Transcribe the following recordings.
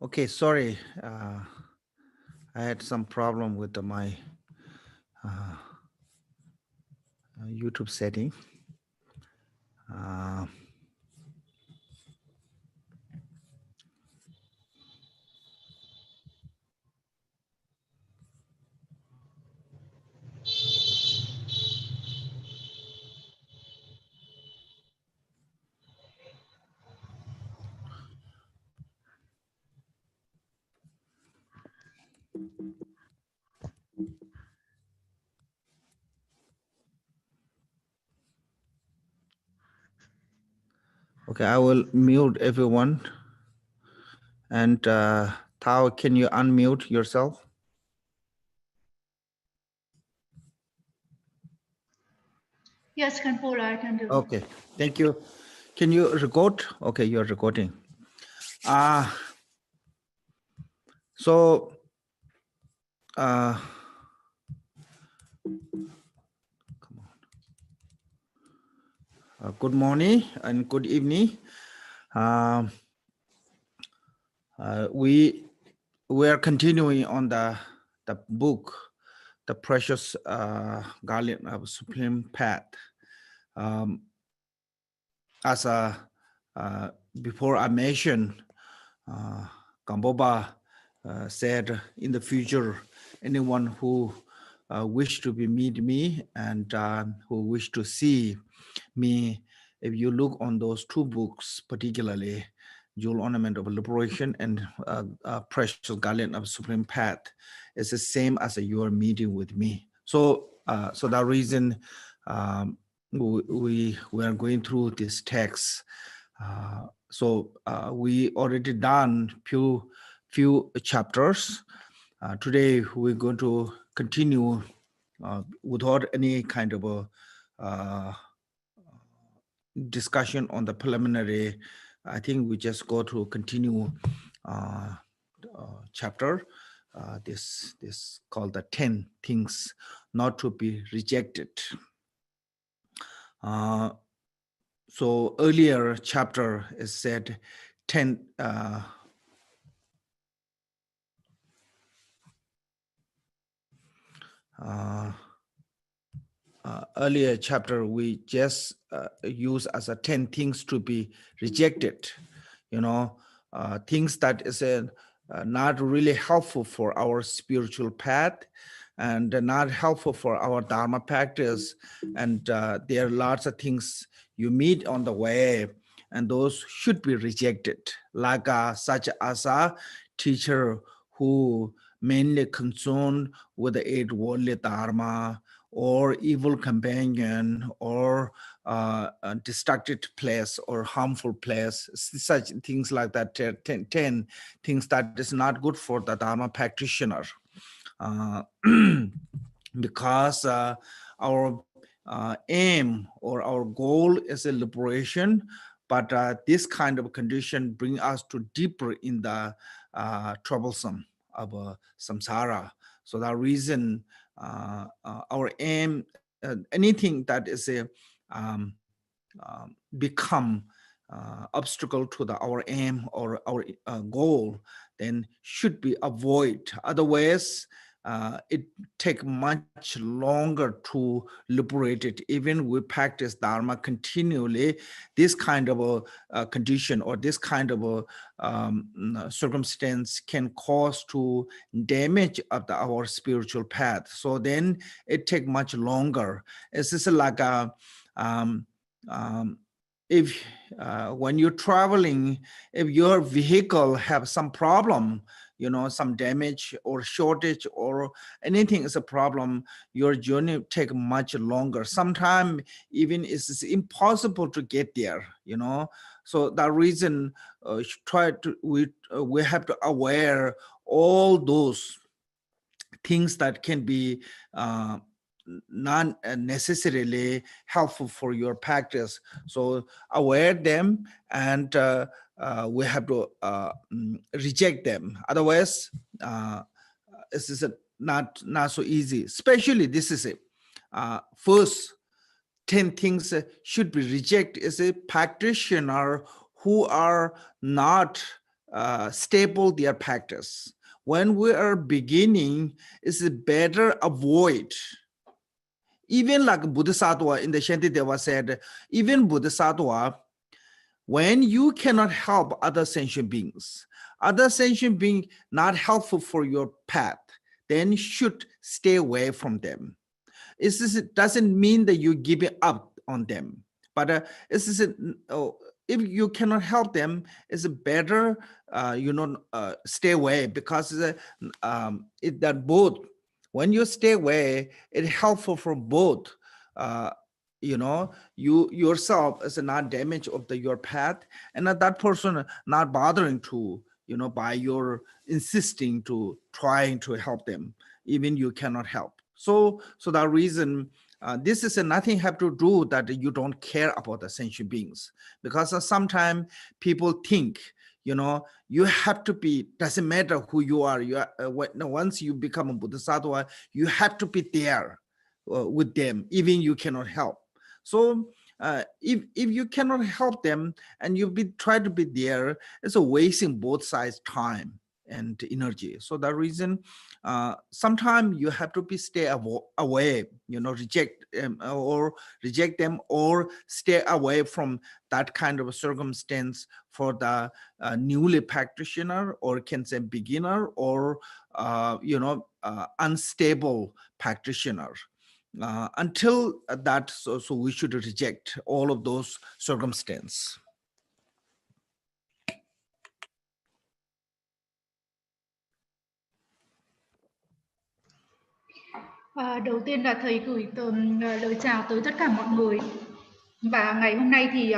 Okay, sorry. I had some problem with my YouTube setting. Okay, I will mute everyone. And Thao, can you unmute yourself? Yes, Khenpo, I can do. Okay, thank you. Can you record? Okay, you're recording. So, come on. Good morning and good evening. We are continuing on the book, The Precious Garland of Sublime Path. As before I mentioned, Gampopa said in the future, anyone who wish to meet me and who wish to see me, if you look on those two books, particularly Jewel Ornament of Liberation and Precious Garland of Supreme Path, it's the same as you are meeting with me. So, so that reason we are going through this text. So we already done few chapters. Today we're going to continue without any kind of a discussion on the preliminary. I think we just go to continue chapter. This called the 10 things not to be rejected. So earlier chapter is said 10 earlier chapter we just use as a 10 things to be rejected, things that is not really helpful for our spiritual path and not helpful for our Dharma practice. And there are lots of things you meet on the way, and those should be rejected, like such as a teacher who mainly concerned with the eight worldly Dharma, or evil companion, or a distracted place, or harmful place, such things like that, 10 things that is not good for the Dharma practitioner. Because our aim or our goal is a liberation, but this kind of condition bring us to deeper in the troublesome of samsara. So that reason our aim, anything that is a become obstacle to our aim or our goal, then should be avoided. Otherwise, it take much longer to liberate it. Even we practice Dharma continually, this kind of a condition or this kind of a circumstance can cause to damage of our spiritual path. So then it take much longer. It's just like a if when you're traveling, if your vehicle have some problem, some damage or shortage or anything is a problem, your journey take much longer. Sometimes even it's impossible to get there, So that reason we have to aware all those things that can be not necessarily helpful for your practice. So aware them, and we have to reject them. Otherwise, this is not so easy. Especially this is it. First 10 things should be rejected is a practitioner who are not stable their practice. When we are beginning, it's better avoid. Even like Bodhisattva in the Shantideva said, even Bodhisattva, when you cannot help other sentient beings not helpful for your path, then you should stay away from them. It doesn't mean that you're giving up on them, but if you cannot help them, it's better stay away, because that both, when you stay away, it's helpful for both. You yourself is not damage of your path, and that person not bothering to, by your insisting to trying to help them, even you cannot help. So that reason, this is nothing have to do that you don't care about the sentient beings, because sometimes people think, you have to be, doesn't matter who you are, once you become a Bodhisattva, you have to be there with them, even you cannot help. So if you cannot help them and try to be there, it's a wasting both sides time and energy. So that reason, sometimes you have to stay away, reject them, or stay away from that kind of circumstance for the newly practitioner, or can say beginner, or unstable practitioner. Until that, so we should reject all of those circumstances. Đầu tiên là thầy gửi lời chào tới tất cả mọi người. Và ngày hôm nay thì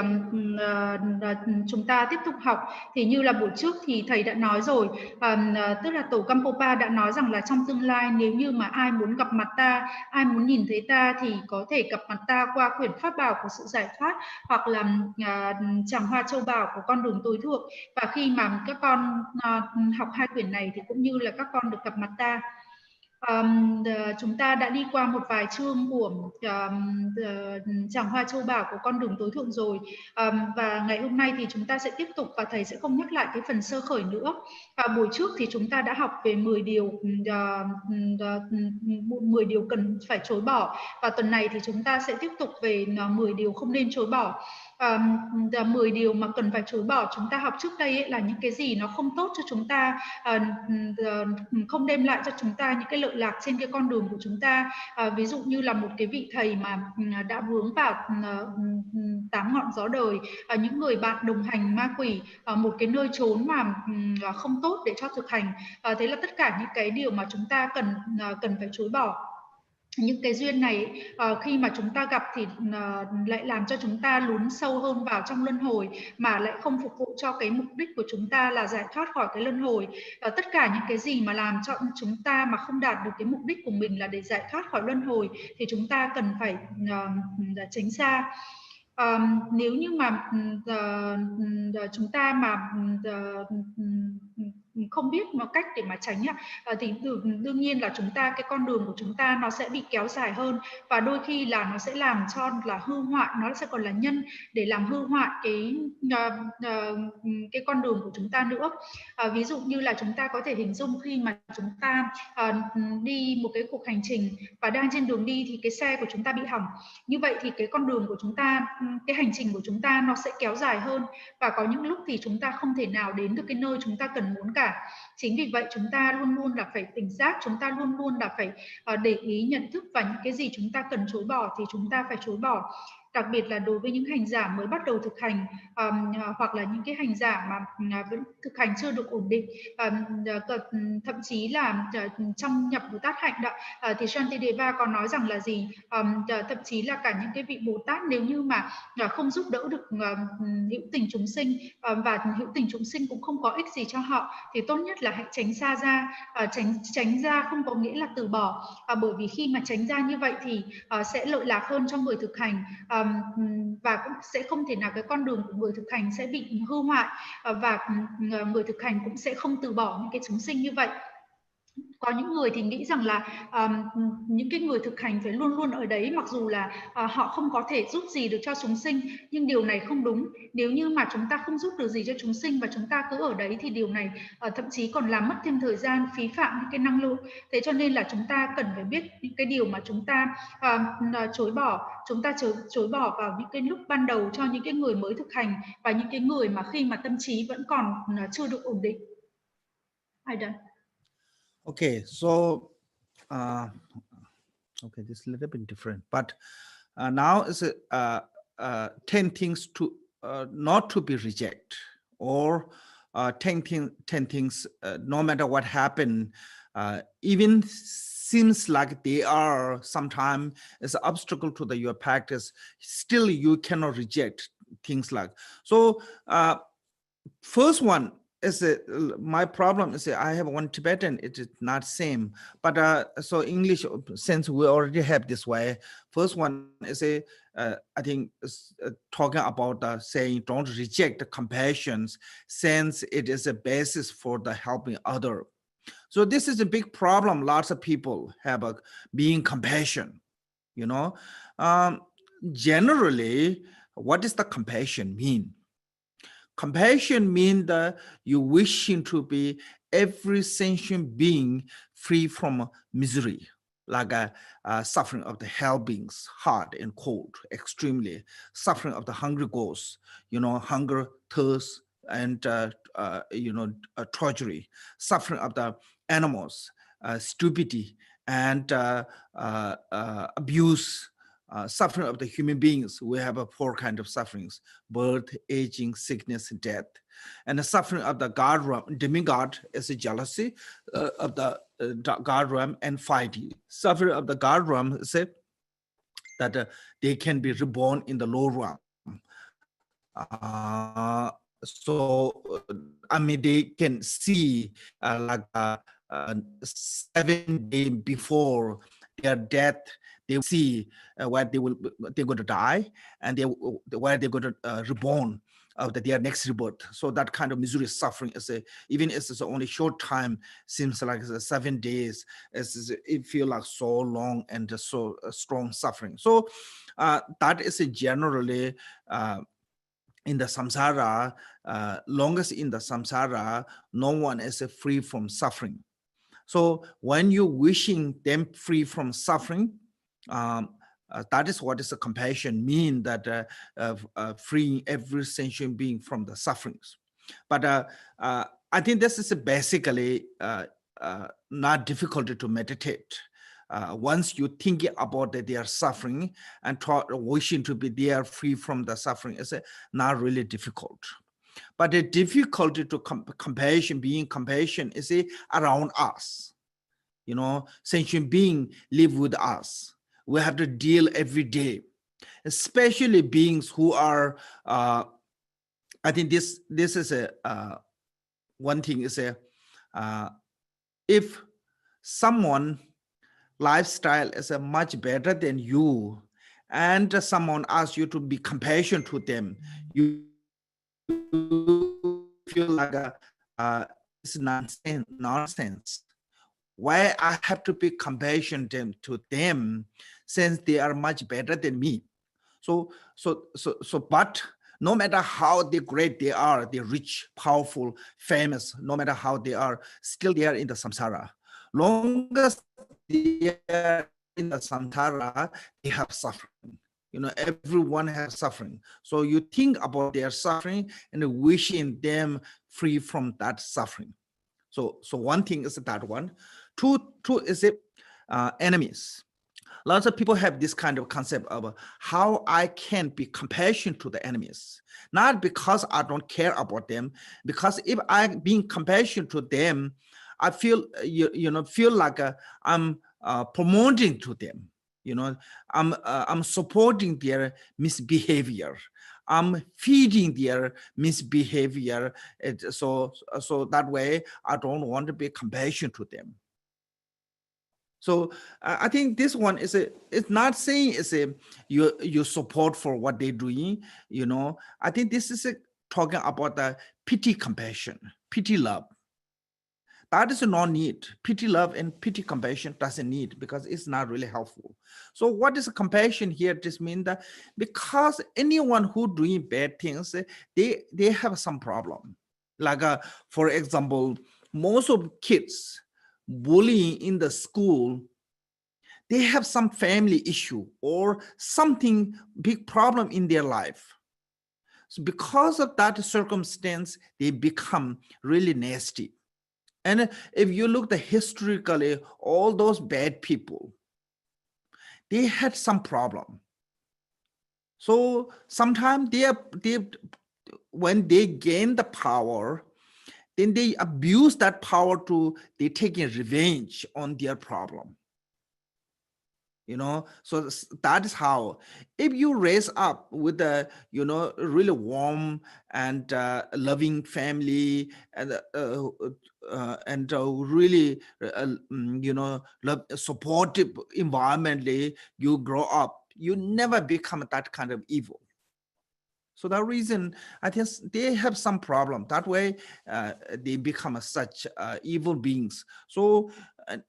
chúng ta tiếp tục học. Thì như là buổi trước thì thầy đã nói rồi, tức là tổ Gampopa đã nói rằng là trong tương lai, nếu như mà ai muốn gặp mặt ta, ai muốn nhìn thấy ta, thì có thể gặp mặt ta qua quyển pháp bảo của sự giải thoát, hoặc là tràng hoa châu báu của con đường tối thượng. Và khi mà các con học hai quyển này thì cũng như là các con được gặp mặt ta. Chúng ta đã đi qua một vài chương của tràng hoa châu báu của con đường tối thượng rồi, và ngày hôm nay thì chúng ta sẽ tiếp tục, và thầy sẽ không nhắc lại cái phần sơ khởi nữa. Buổi trước thì chúng ta đã học về 10 điều cần phải chối bỏ, và tuần này thì chúng ta sẽ tiếp tục về 10 điều không nên chối bỏ. 10 điều mà cần phải chối bỏ chúng ta học trước đây là những cái gì nó không tốt cho chúng ta, không đem lại cho chúng ta những cái lợi lạc trên cái con đường của chúng ta. Ví dụ như là một cái vị thầy mà đã vướng vào 8 ngọn gió đời, những người bạn đồng hành ma quỷ, một cái nơi trốn mà không tốt để cho thực hành. Thế là tất cả những cái điều mà chúng ta cần phải chối bỏ. Những cái duyên này khi mà chúng ta gặp thì lại làm cho chúng ta lún sâu hơn vào trong luân hồi, mà lại không phục vụ cho cái mục đích của chúng ta là giải thoát khỏi cái luân hồi. Tất cả những cái gì mà làm cho chúng ta mà không đạt được cái mục đích của mình là để giải thoát khỏi luân hồi thì chúng ta cần phải tránh xa. Nếu như mà chúng ta mà không biết một cách để mà tránh thì đương nhiên là cái con đường của chúng ta nó sẽ bị kéo dài hơn, và đôi khi là nó sẽ làm cho là hư hoại, nó sẽ còn là nhân để làm hư hoại cái con đường của chúng ta nữa. Ví dụ như là chúng ta có thể hình dung khi mà chúng ta đi một cái cuộc hành trình và đang trên đường đi thì cái xe của chúng ta bị hỏng. Như vậy thì cái con đường của chúng ta, cái hành trình của chúng ta nó sẽ kéo dài hơn, và có những lúc thì chúng ta không thể nào đến được cái nơi chúng ta cần muốn cả. Chính vì vậy chúng ta luôn luôn là phải tỉnh giác, chúng ta luôn luôn là phải để ý nhận thức, và những cái gì chúng ta cần chối bỏ thì chúng ta phải chối bỏ. Đặc biệt là đối với những hành giả mới bắt đầu thực hành, hoặc là những cái hành giả mà vẫn thực hành chưa được ổn định, thậm chí là trong nhập Bồ Tát hạnh thì Shantideva có nói rằng là gì, thậm chí là cả những cái vị Bồ Tát nếu như mà không giúp đỡ được hữu tình chúng sinh, và hữu tình chúng sinh cũng không có ích gì cho họ, thì tốt nhất là hãy tránh xa ra. Tránh ra không có nghĩa là từ bỏ, bởi vì khi mà tránh ra như vậy thì sẽ lợi lạc hơn cho người thực hành, và cũng sẽ không thể nào cái con đường của người thực hành sẽ bị hư hoại, và người thực hành cũng sẽ không từ bỏ những cái chúng sinh như vậy. Có những người thì nghĩ rằng là những cái người thực hành phải luôn luôn ở đấy, mặc dù là họ không có thể giúp gì được cho chúng sinh, nhưng điều này không đúng. Nếu như mà chúng ta không giúp được gì cho chúng sinh và chúng ta cứ ở đấy thì điều này thậm chí còn làm mất thêm thời gian, phí phạm những cái năng lượng. Thế cho nên là chúng ta cần phải biết những cái điều mà chúng ta chối bỏ. Chúng ta chối bỏ vào những cái lúc ban đầu cho những cái người mới thực hành và những cái người mà khi mà tâm trí vẫn còn chưa được ổn định. I done. Okay, so okay, this is a little bit different, but now is 10 things to not to be rejected, or 10 things no matter what happened, even seems like they are sometimes as an obstacle to your practice, still you cannot reject things like. So first one is my problem is I have one Tibetan, it is not same, but so English, since we already have this way. First one is I think talking about saying don't reject the compassion, since it is a basis for the helping other. So this is a big problem. Lots of people have being compassion, you know. Generally, what does the compassion mean? Compassion means that you wishing to be every sentient being free from misery, like suffering of the hell beings, hot and cold, extremely, suffering of the hungry ghosts, hunger, thirst, and treachery, suffering of the animals, stupidity, and abuse, suffering of the human beings. We have 4 kinds of sufferings: birth, aging, sickness, death. And the suffering of the God realm, demigod is a jealousy of the God realm and fighting. Suffering of the God realm is that they can be reborn in the low realm. I mean, they can see 7 days before their death, they see where they're going to die, and where they're going to reborn of their next rebirth. So that kind of misery suffering is even if it's only short time, seems like 7 days. It feels like so long and so strong suffering. So that is generally in the samsara, longest in the samsara, no one is free from suffering. So when you're wishing them free from suffering, that is what is a compassion mean, that freeing every sentient being from the sufferings. But I think this is basically not difficult to meditate. Once you think about that they are suffering and wishing to be there free from the suffering, is not really difficult. But the difficulty to compassion, being compassion, is around us. Sentient being live with us. We have to deal every day, especially beings who are. I think this is one thing is if someone lifestyle is much better than you, and someone asks you to be compassionate to them, you feel like it's nonsense. Why I have to be compassionate to them, since they are much better than me? But no matter how great they are, they're rich, powerful, famous, no matter how they are, still they are in the samsara. Longest they are in the samsara, they have suffering. Everyone has suffering. So you think about their suffering and wishing them free from that suffering. So one thing is that one. Two is enemies. Lots of people have this kind of concept of how I can be compassionate to the enemies. Not because I don't care about them, because if I'm being compassionate to them, I feel feel like I'm promoting to them. I'm supporting their misbehavior. I'm feeding their misbehavior. So that way I don't want to be compassionate to them. So I think this one is it's not saying it's you support for what they're doing. I think this is talking about the pity, compassion, pity, love. That is no need. Pity love and pity compassion doesn't need, because it's not really helpful. So what is compassion here? Just mean that because anyone who doing bad things, they have some problem. Like for example, most of kids bullying in the school, they have some family issue or something big problem in their life. So because of that circumstance, they become really nasty. And if you look historically, all those bad people, they had some problem. So sometimes they when they gain the power, then they abuse that power to they taking revenge on their problem. So that is how, if you raise up with a really warm and loving family and really supportive environmentally, you grow up, you never become that kind of evil. So that reason, I think they have some problem. That way, they become such evil beings. So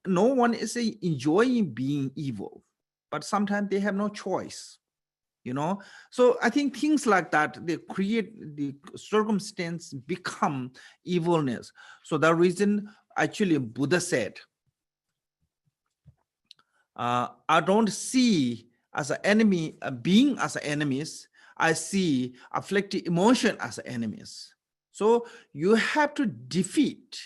no one is enjoying being evil, but sometimes they have no choice. So I think things like that, they create the circumstance become evilness. So that reason, actually, Buddha said, I don't see as an enemy, a being as enemies. I see afflicted emotion as enemies. So you have to defeat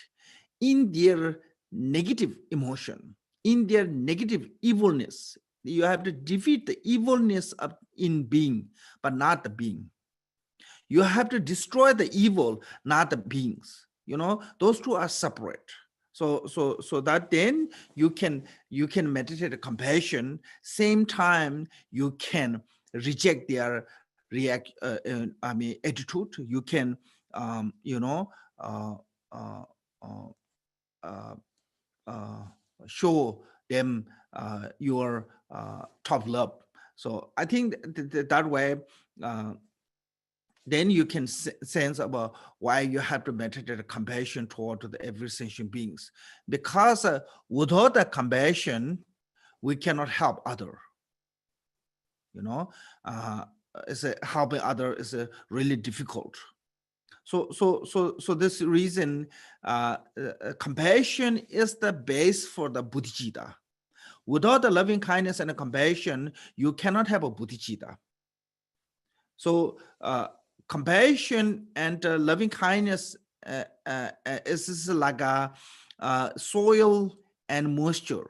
in their negative emotion, in their negative evilness. You have to defeat the evilness in being, but not the being. You have to destroy the evil, not the beings. Those two are separate. So that then you can meditate compassion. Same time you can reject their attitude. You can uh, uh, uh, show them your top love. So I think that way. Then you can sense about why you have to meditate compassion toward the every sentient beings, because without the compassion, we cannot help other. Helping other is really difficult. So this reason, compassion is the base for the bodhicitta. Without the loving kindness and the compassion, you cannot have a bodhicitta. So compassion and loving kindness is like a soil and moisture.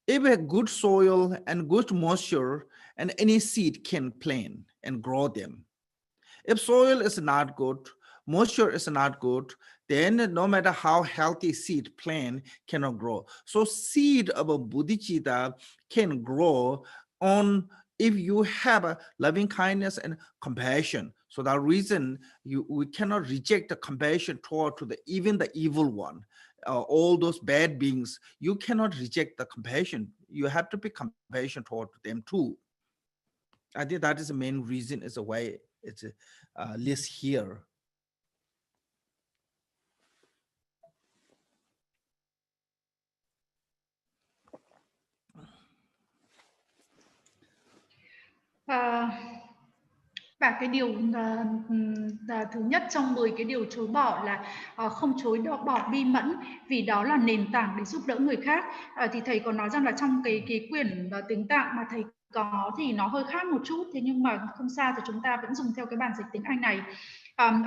If a good soil and good moisture, and any seed can plant and grow them. If soil is not good, moisture is not good, then no matter how healthy seed plant cannot grow. So seed of a bodhicitta can grow on if you have a loving kindness and compassion. So that reason we cannot reject the compassion toward to even the evil one. All those bad beings, you cannot reject the compassion. You have to be compassion toward them too. I think that is the main reason, is the way it's list here. Và cái điều thứ nhất trong 10 cái điều chối bỏ là không chối bỏ bi mẫn, vì đó là nền tảng để giúp đỡ người khác. Thì thầy có nói rằng là trong cái quyển tiếng Tạng mà thầy có thì nó hơi khác một chút, thế nhưng mà không sao, thì chúng ta vẫn dùng theo cái bản dịch tiếng Anh này.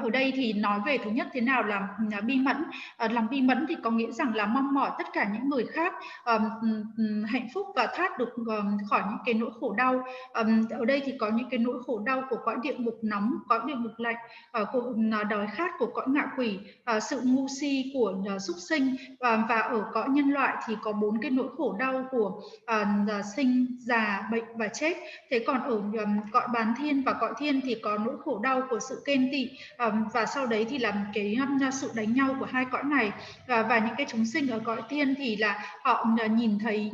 Ở đây thì nói về thứ nhất thế nào là bi mẫn. Lòng bi mẫn thì có nghĩa rằng là mong mỏi tất cả những người khác hạnh phúc và thoát được khỏi những cái nỗi khổ đau. Ở đây thì có những cái nỗi khổ đau của cõi địa ngục nóng, cõi địa ngục lạnh, của đói khát của cõi ngạ quỷ, sự ngu si của súc sinh, và ở cõi nhân loại thì có 4 cái nỗi khổ đau của sinh, già, bệnh và chết. Thế còn ở cõi bán thiên và cõi thiên thì có nỗi khổ đau của sự ghen tị, và sau đấy thì làm cái sự đánh nhau của hai cõi này. Và những cái chúng sinh ở cõi tiên thì là họ nhìn thấy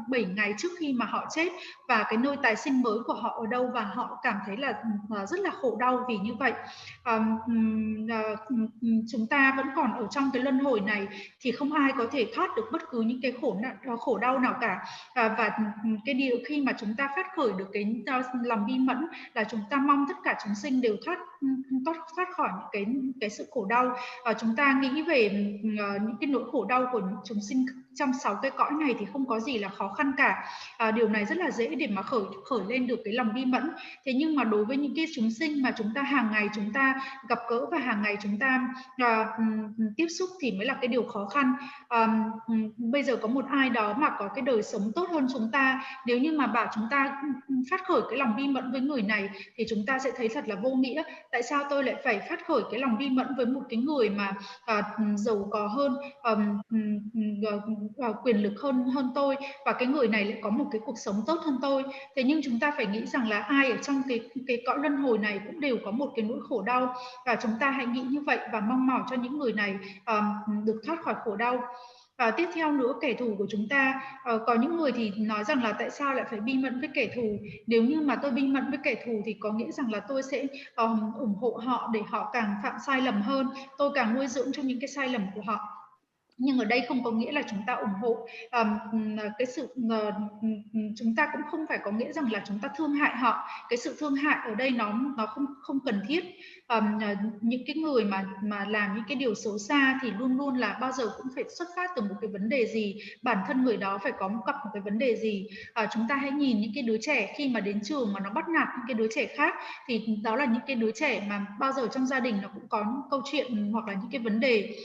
7 ngày trước khi mà họ chết và cái nơi tái sinh mới của họ ở đâu, và họ cảm thấy là rất là khổ đau vì như vậy. Chúng ta vẫn còn ở trong cái luân hồi này thì không ai có thể thoát được bất cứ những cái khổ đau nào cả. Và cái điều khi mà chúng ta phát khởi được cái lòng bi mẫn là chúng ta mong tất cả chúng sinh đều thoát khỏi những cái sự khổ đau. Chúng ta nghĩ về những cái nỗi khổ đau của những chúng sinh trong 6 cái cõi này thì không có gì là khó khăn cả. Điều này rất là dễ để mà khởi lên được cái lòng bi mẫn. Thế nhưng mà đối với những cái chúng sinh mà chúng ta hàng ngày chúng ta gặp gỡ và hàng ngày chúng ta tiếp xúc thì mới là cái điều khó khăn. Bây giờ có một ai đó mà có cái đời sống tốt hơn chúng ta, nếu như mà bảo chúng ta phát khởi cái lòng bi mẫn với người này thì chúng ta sẽ thấy thật là vô nghĩa. Tại sao tôi lại phải phát khởi cái lòng bi mẫn với một cái người mà giàu có hơn, quyền lực hơn tôi, và cái người này lại có một cái cuộc sống tốt hơn tôi? Thế nhưng chúng ta phải nghĩ rằng là ai ở trong cái cõi luân hồi này cũng đều có một cái nỗi khổ đau, và chúng ta hãy nghĩ như vậy và mong mỏi cho những người này được thoát khỏi khổ đau. Tiếp theo nữa, kẻ thù của chúng ta, có những người thì nói rằng là tại sao lại phải bi mẫn với kẻ thù? Nếu như mà tôi bi mẫn với kẻ thù thì có nghĩa rằng là tôi sẽ ủng hộ họ để họ càng phạm sai lầm hơn, tôi càng nuôi dưỡng cho những cái sai lầm của họ. Nhưng ở đây không có nghĩa là chúng ta ủng hộ cái sự chúng ta cũng không phải có nghĩa rằng là chúng ta thương hại họ. Cái sự thương hại ở đây nó không cần thiết. Những cái người mà làm những cái điều xấu xa thì luôn luôn là bao giờ cũng phải xuất phát từ một cái vấn đề gì, bản thân người đó phải có gặp một cái vấn đề gì. Chúng ta hãy nhìn những cái đứa trẻ khi mà đến trường mà nó bắt nạt những cái đứa trẻ khác, thì đó là những cái đứa trẻ mà bao giờ trong gia đình nó cũng có câu chuyện hoặc là những cái vấn đề.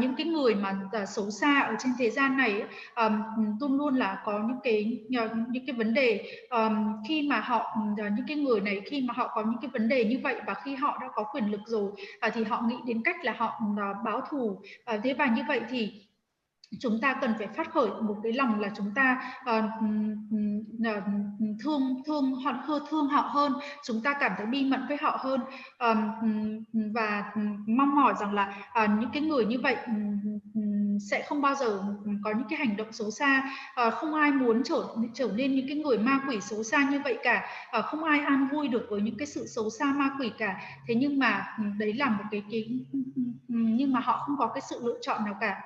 Những cái người mà xấu xa ở trên thế gian này luôn luôn là có những cái vấn đề. Khi mà họ những cái người này khi mà họ có những cái vấn đề như vậy và khi họ đã có quyền lực rồi thì họ nghĩ đến cách là họ báo thù. Thế và như vậy thì chúng ta cần phải phát khởi một cái lòng là chúng ta thương họ hơn, chúng ta cảm thấy bi mẫn với họ hơn, và mong mỏi rằng là những cái người như vậy sẽ không bao giờ có những cái hành động xấu xa. Không ai muốn trở nên những cái người ma quỷ xấu xa như vậy cả. Không ai an vui được với những cái sự xấu xa ma quỷ cả. Thế nhưng mà đấy là một cái nhưng mà họ không có cái sự lựa chọn nào cả.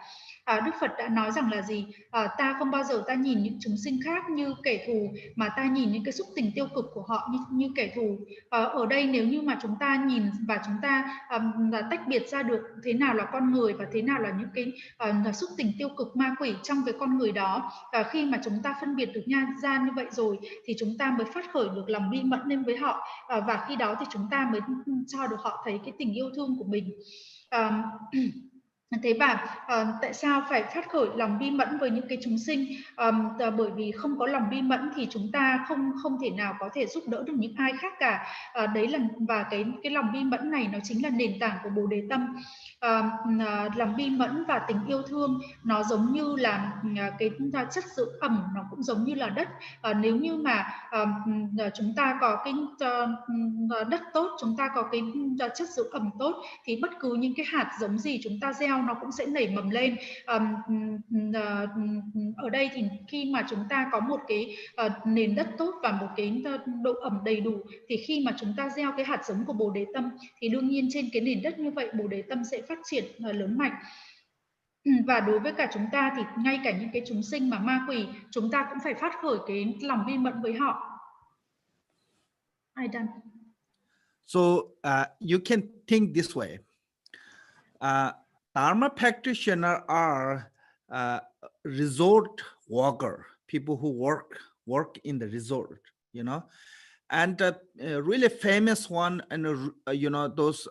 Đức Phật đã nói rằng là gì? Ta không bao giờ ta nhìn những chúng sinh khác như kẻ thù, mà ta nhìn những cái xúc tình tiêu cực của họ như kẻ thù. Ở đây nếu như mà chúng ta nhìn và chúng ta tách biệt ra được thế nào là con người và thế nào là những cái xúc tình tiêu cực ma quỷ trong cái con người đó, khi mà chúng ta phân biệt được ra như vậy rồi thì chúng ta mới phát khởi được lòng bi mẫn lên với họ, và khi đó thì chúng ta mới cho được họ thấy cái tình yêu thương của mình. Thế và tại sao phải phát khởi lòng bi mẫn với những cái chúng sinh? Bởi vì không có lòng bi mẫn thì chúng ta không thể nào có thể giúp đỡ được những ai khác cả. Đấy là và cái lòng bi mẫn này nó chính là nền tảng của Bồ Đề tâm. Lòng bi mẫn và tình yêu thương nó giống như là cái chất dưỡng ẩm, nó cũng giống như là đất. Nếu như mà chúng ta có cái đất tốt, chúng ta có cái chất dưỡng ẩm tốt thì bất cứ những cái hạt giống gì chúng ta gieo nó cũng sẽ nảy mầm lên. Ở đây thì khi mà chúng ta có một cái nền đất tốt và một cái độ ẩm đầy đủ thì khi mà chúng ta gieo cái hạt giống của Bồ Đề tâm thì đương nhiên trên cái nền đất như vậy Bồ Đề tâm sẽ phát triển lớn mạnh. Và đối với cả chúng ta thì ngay cả những cái chúng sinh mà ma quỷ, chúng ta cũng phải phát khởi cái lòng bi mẫn với họ. I done. So you can think this way. Dharma practitioners are resort worker, people who work in the resort, you know, and really famous one, and you know, those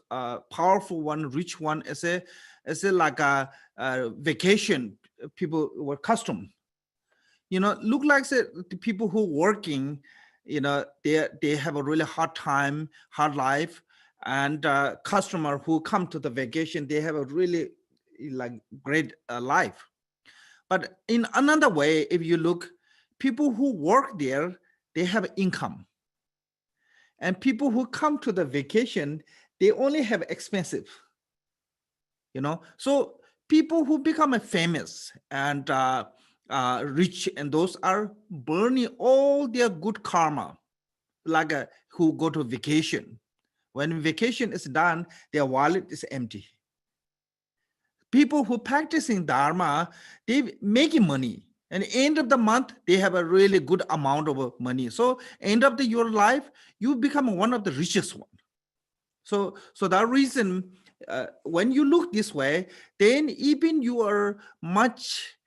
powerful one, rich one, is a like a vacation. People were custom, you know, look like the people who working, you know, they have a really hard time, hard life. And customer who come to the vacation, they have a really like great life. But in another way, if you look, people who work there, they have income. And people who come to the vacation, they only have expensive, you know. So people who become famous and rich, and those are burning all their good karma, like who go to vacation. When vacation is done, their wallet is empty. People who practicing Dharma, they making money. And end of the month, they have a really good amount of money. So end of your life, you become one of the richest one. So that reason, when you look this way, then even you are much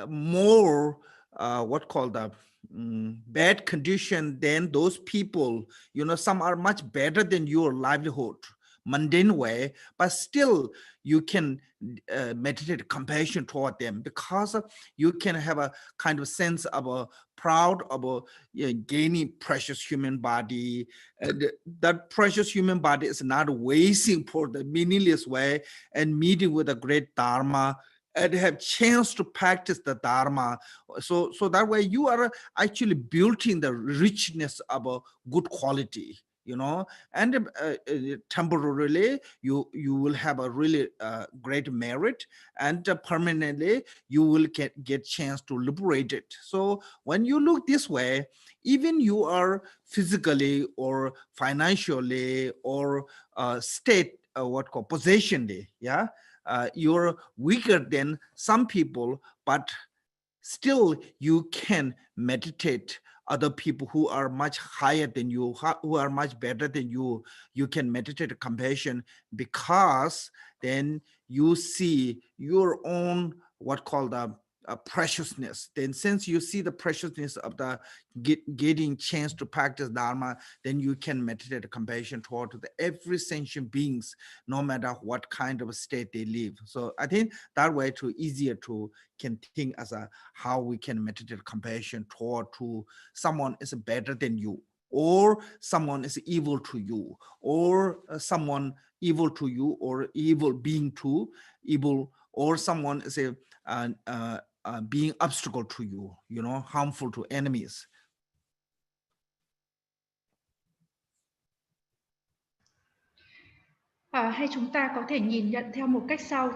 more what called the bad condition than those people. You know, some are much better than your livelihood, mundane way, but still you can meditate compassion toward them, because you can have a kind of sense of a proud of gaining precious human body. That precious human body is not wasting for the meaningless way, and meeting with a great Dharma and have chance to practice the Dharma. So that way you are actually building the richness of a good quality, you know, and temporarily you will have a really great merit, and permanently you will get chance to liberate it. So when you look this way, even you are physically or financially or state what called positionally, yeah, you're weaker than some people, but still you can meditate other people who are much higher than you, who are much better than you. You can meditate compassion, because then you see your own what called the preciousness. Then since you see the preciousness of the getting chance to practice Dharma, then you can meditate compassion toward the every sentient beings, no matter what kind of state they live. So I think that way too easier to can think as a how we can meditate compassion toward to someone is better than you, or someone is evil to you, or someone evil to you, or evil being to evil, or someone is a being obstacle to you, you know, harmful to enemies. Hay chúng ta có thể nhìn nhận theo một cách sau,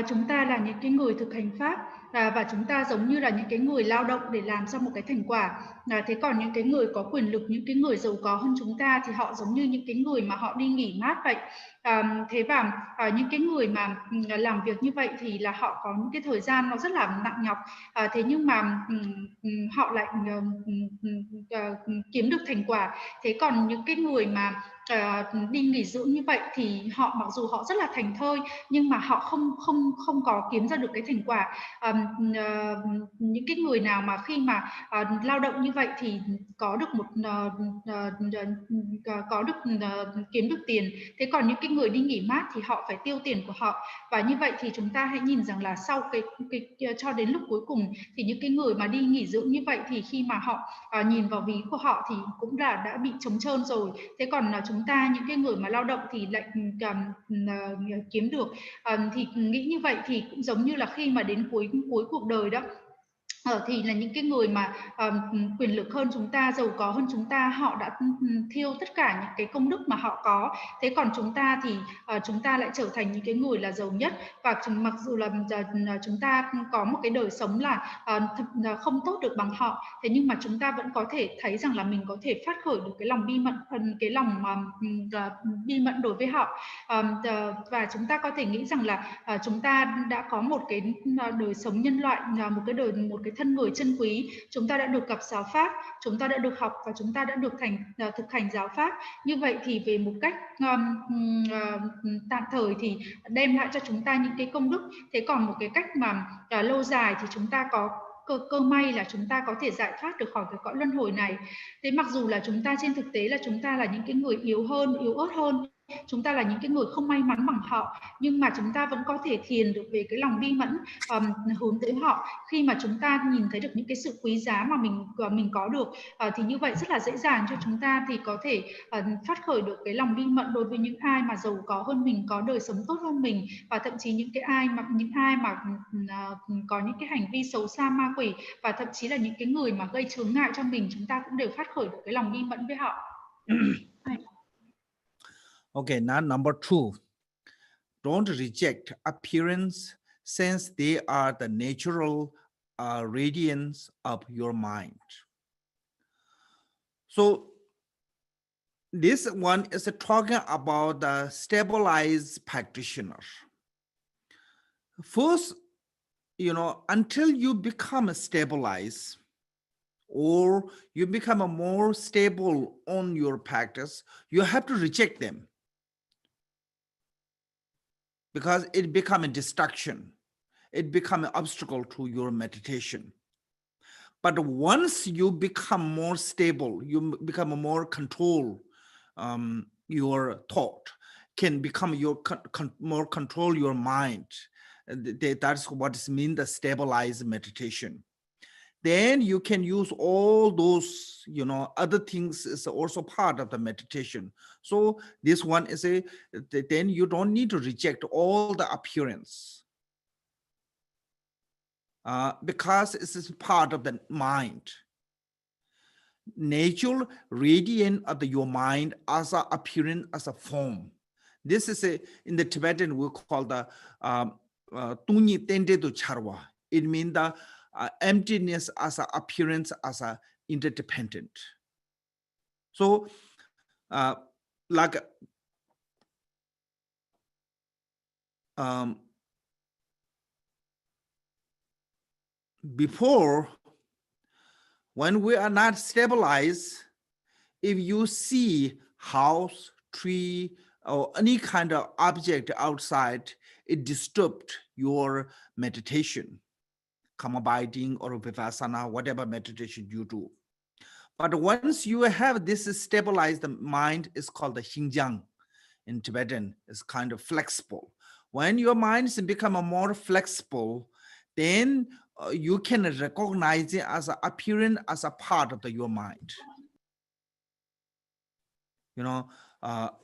chúng ta là những cái người thực hành pháp, và chúng ta giống như là những cái người lao động để làm ra một cái thành quả. Thế còn những cái người có quyền lực, những cái người giàu có hơn chúng ta thì họ giống như những cái người mà họ đi nghỉ mát vậy. Thế và những cái người mà làm việc như vậy thì là họ có những cái thời gian nó rất là nặng nhọc, thế nhưng mà họ lại kiếm được thành quả. Thế còn những cái người mà đi nghỉ dưỡng như vậy thì họ mặc dù họ rất là thành thơi nhưng mà họ không có kiếm ra được cái thành quả. Những cái người nào mà khi mà lao động như vậy thì có được kiếm được tiền. Thế còn những cái người đi nghỉ mát thì họ phải tiêu tiền của họ. Và như vậy thì chúng ta hãy nhìn rằng là sau cái cho đến lúc cuối cùng thì những cái người mà đi nghỉ dưỡng như vậy thì khi mà họ nhìn vào ví của họ thì cũng là đã bị trống trơn rồi. Thế còn chúng ta những cái người mà lao động thì lại kiếm được. Thì nghĩ như vậy thì cũng giống như là khi mà đến cuối cuộc đời đó, thì là những cái người mà quyền lực hơn chúng ta, giàu có hơn chúng ta, họ đã thiêu tất cả những cái công đức mà họ có. Thế còn chúng ta thì chúng ta lại trở thành những cái người là giàu nhất, và mặc dù là chúng ta có một cái đời sống là không tốt được bằng họ, thế nhưng mà chúng ta vẫn có thể thấy rằng là mình có thể phát khởi được cái lòng bi mẫn, cái lòng bi mẫn đối với họ. Và chúng ta có thể nghĩ rằng là chúng ta đã có một cái đời sống nhân loại, một cái thân người chân quý. Chúng ta đã được gặp giáo pháp, chúng ta đã được học và chúng ta đã được thực hành giáo pháp. Như vậy thì về một cách tạm thời thì đem lại cho chúng ta những cái công đức. Thế còn một cái cách mà lâu dài thì chúng ta có cơ may là chúng ta có thể giải thoát được khỏi cái cõi luân hồi này. Thế mặc dù là chúng ta trên thực tế là chúng ta là những cái người yếu ớt hơn, chúng ta là những cái người không may mắn bằng họ, nhưng mà chúng ta vẫn có thể thiền được về cái lòng bi mẫn, hướng tới họ. Khi mà chúng ta nhìn thấy được những cái sự quý giá mà mình có được, thì như vậy rất là dễ dàng cho chúng ta thì có thể phát khởi được cái lòng bi mẫn đối với những ai mà giàu có hơn mình, có đời sống tốt hơn mình, và thậm chí những ai mà có những cái hành vi xấu xa ma quỷ, và thậm chí là những cái người mà gây chướng ngại cho mình, chúng ta cũng đều phát khởi được cái lòng bi mẫn với họ. Okay, now number 2. Don't reject appearance since they are the natural radiance of your mind. So this one is talking about the stabilized practitioner. First, until you become stabilized or you become a more stable on your practice, you have to reject them because it becomes a distraction. It becomes an obstacle to your meditation. But once you become more stable, you become more control, your thought can become your more control your mind. That's what it means, the stabilized meditation. Then you can use all those, other things is also part of the meditation. So this one is then you don't need to reject all the appearance. Because this is part of the mind. Natural radiance of your mind as an appearance, as a form. This is in the Tibetan we call the Tunyi Tende to Charwa. It means the emptiness as an appearance, as a interdependent. So like before, when we are not stabilized, if you see house, tree, or any kind of object outside, it disturbed your meditation, calm abiding or vipassana, whatever meditation you do. But once you have this stabilized mind, is called the xinjiang in Tibetan. It's kind of flexible. When your mind is become more flexible, then you can recognize it as an appearance, as a part of your mind.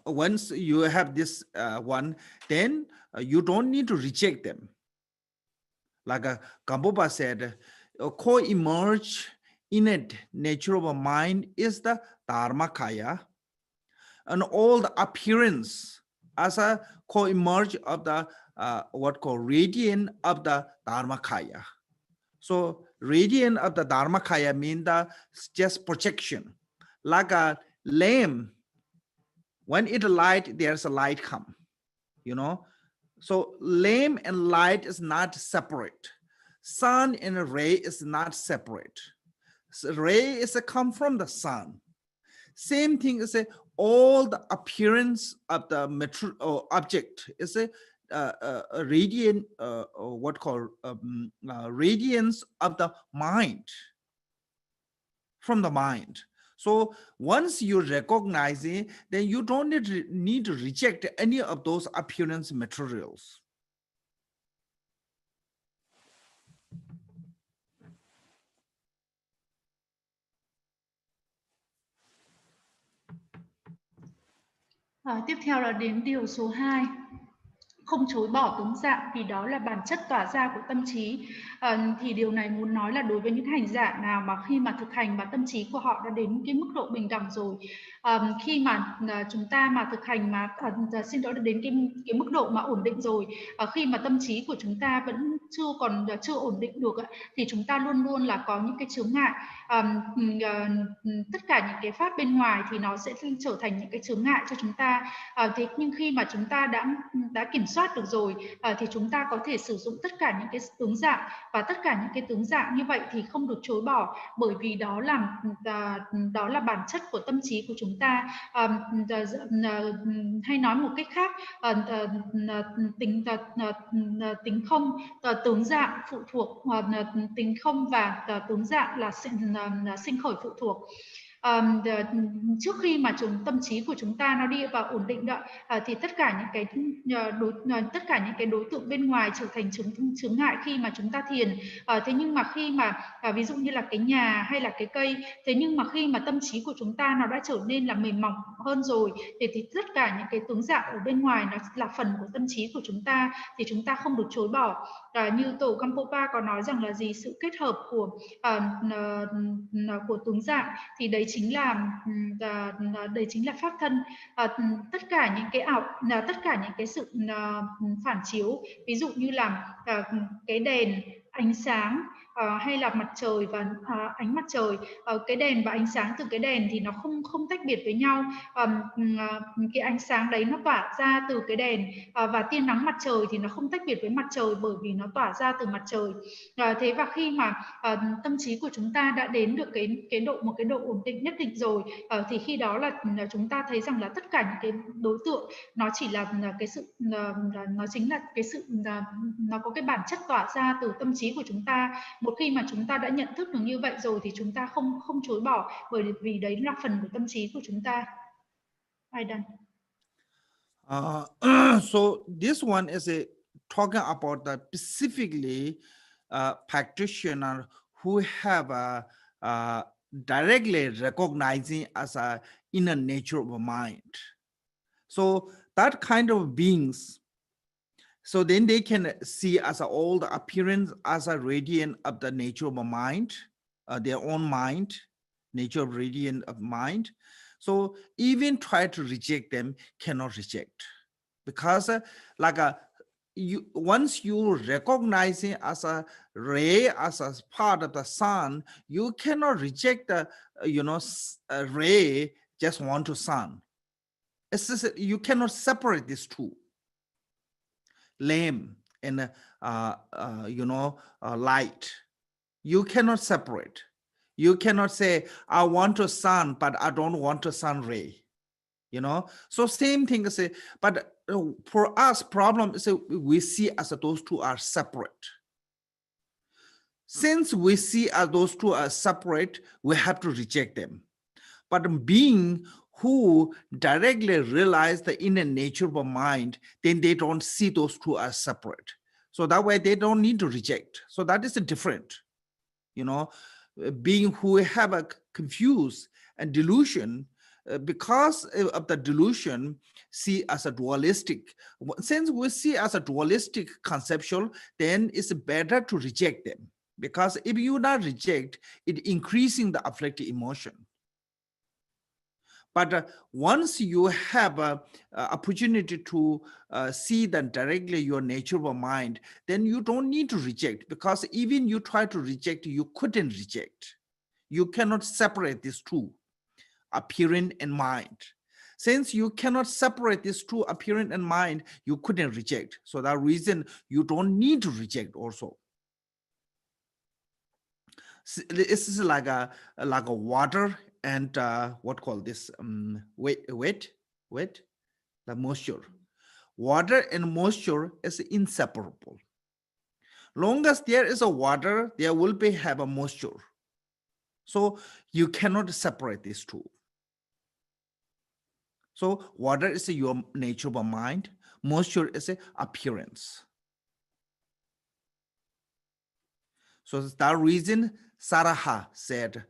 Once you have this one, then you don't need to reject them. Like Gampopa said, co-emerge innate nature of a mind is the Dharmakaya, and all the appearance as a co-emerge of the what called radiant of the Dharmakaya. So radiant of the Dharmakaya means the just projection. Like a lamp, when it light, there's a light come, So lamp and light is not separate. Sun and ray is not separate. So ray is a come from the sun. Same thing is all the appearance of the material object is a radiant, what called radiance of the mind, from the mind. So once you recognize it, then you don't need to reject any of those appearance materials. Tiếp theo là đến điều số 2. Không chối bỏ tướng dạng vì đó là bản chất tỏa ra của tâm trí. Thì điều này muốn nói là đối với những hành giả nào mà khi mà thực hành và tâm trí của họ đã đến cái mức độ bình đẳng rồi, khi mà chúng ta mà thực hành mà xin lỗi, đến cái mức độ mà ổn định rồi, khi mà tâm trí của chúng ta vẫn chưa ổn định được, thì chúng ta luôn luôn là có những cái chướng ngại. Tất cả những cái pháp bên ngoài thì nó sẽ trở thành những cái chướng ngại cho chúng ta. Thế nhưng khi mà chúng ta đã kiểm soát được rồi, thì chúng ta có thể sử dụng tất cả những cái tướng dạng, và tất cả những cái tướng dạng như vậy thì không được chối bỏ, bởi vì đó là bản chất của tâm trí của chúng ta. Hay nói một cách khác, tính không, tướng dạng phụ thuộc, tính không và tướng dạng là sinh khởi phụ thuộc. Trước khi mà tâm trí của chúng ta nó đi vào ổn định đó, thì tất cả những cái đối tượng bên ngoài trở thành chướng ngại khi mà chúng ta thiền. Thế nhưng mà khi mà ví dụ như là cái nhà hay là cái cây, thế nhưng mà khi mà tâm trí của chúng ta nó đã trở nên là mềm mỏng hơn rồi, thì tất cả những cái tướng dạng ở bên ngoài nó là phần của tâm trí của chúng ta, thì chúng ta không được chối bỏ. Như tổ Gampopa có nói rằng là gì, sự kết hợp của tướng dạng thì đấy đấy chính là pháp thân. Tất cả những cái tất cả những cái sự phản chiếu, ví dụ như là cái đèn, ánh sáng, hay là mặt trời và ánh mặt trời, cái đèn và ánh sáng từ cái đèn thì nó không tách biệt với nhau. Cái ánh sáng đấy nó tỏa ra từ cái đèn, và tia nắng mặt trời thì nó không tách biệt với mặt trời, bởi vì nó tỏa ra từ mặt trời. Thế và khi mà tâm trí của chúng ta đã đến được một cái độ ổn định nhất định rồi, thì khi đó là chúng ta thấy rằng là tất cả những cái đối tượng nó chỉ là cái sự nó chính là cái sự nó có cái bản chất tỏa ra từ tâm trí của chúng ta. Một khi mà chúng ta đã nhận thức được như vậy rồi thì chúng ta không chối bỏ, bởi vì đấy là phần của tâm trí của chúng ta. I done. So this one is talking about the specifically practitioner who have directly recognizing as a inner nature of a mind. So that kind of beings, so then they can see as all the appearance as a radiant of the nature of a mind, their own mind, nature of radiant of mind. So even try to reject them, cannot reject, because once you recognize it as a ray, as a part of the sun, you cannot reject the a ray just want to sun. It's just, you cannot separate these two, flame and light. You cannot separate. You cannot say, I want a sun, but I don't want a sun ray. So same thing is, but for us, problem is we see as those two are separate. Since we see as those two are separate, we have to reject them. But being who directly realize the inner nature of a mind, then they don't see those two as separate. So that way they don't need to reject. So that is different. Being who have a confused and delusion, because of the delusion, see as a dualistic. Since we see as a dualistic conceptual, then it's better to reject them, because if you not reject, it increasing the afflictive emotion. But once you have an opportunity to see that directly your nature of a mind, then you don't need to reject, because even you try to reject, you couldn't reject. You cannot separate these two, appearance and mind. Since you cannot separate these two, appearance and mind, you couldn't reject. So that reason you don't need to reject also. This is like a water and what call this wet, the moisture. Water and moisture is inseparable. Long as there is a water, there will be have a moisture. So you cannot separate these two. So water is your nature of a mind, moisture is a appearance. So that reason Saraha said,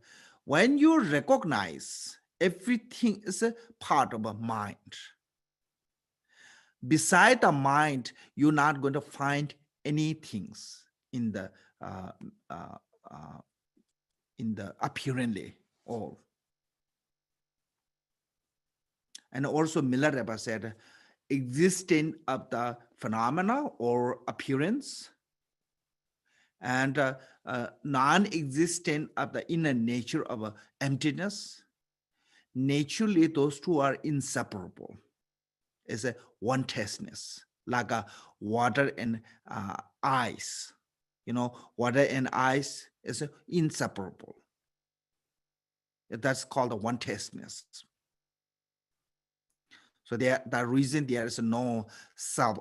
when you recognize everything is a part of a mind, beside the mind, you're not going to find any things in the apparently all. And also Miller Rebbe said, existence of the phenomena or appearance, and non-existent of the inner nature of emptiness, naturally those two are inseparable. It's a one-testness, like a water and ice. Water and ice is inseparable. That's called a one-testness. So that reason there is no self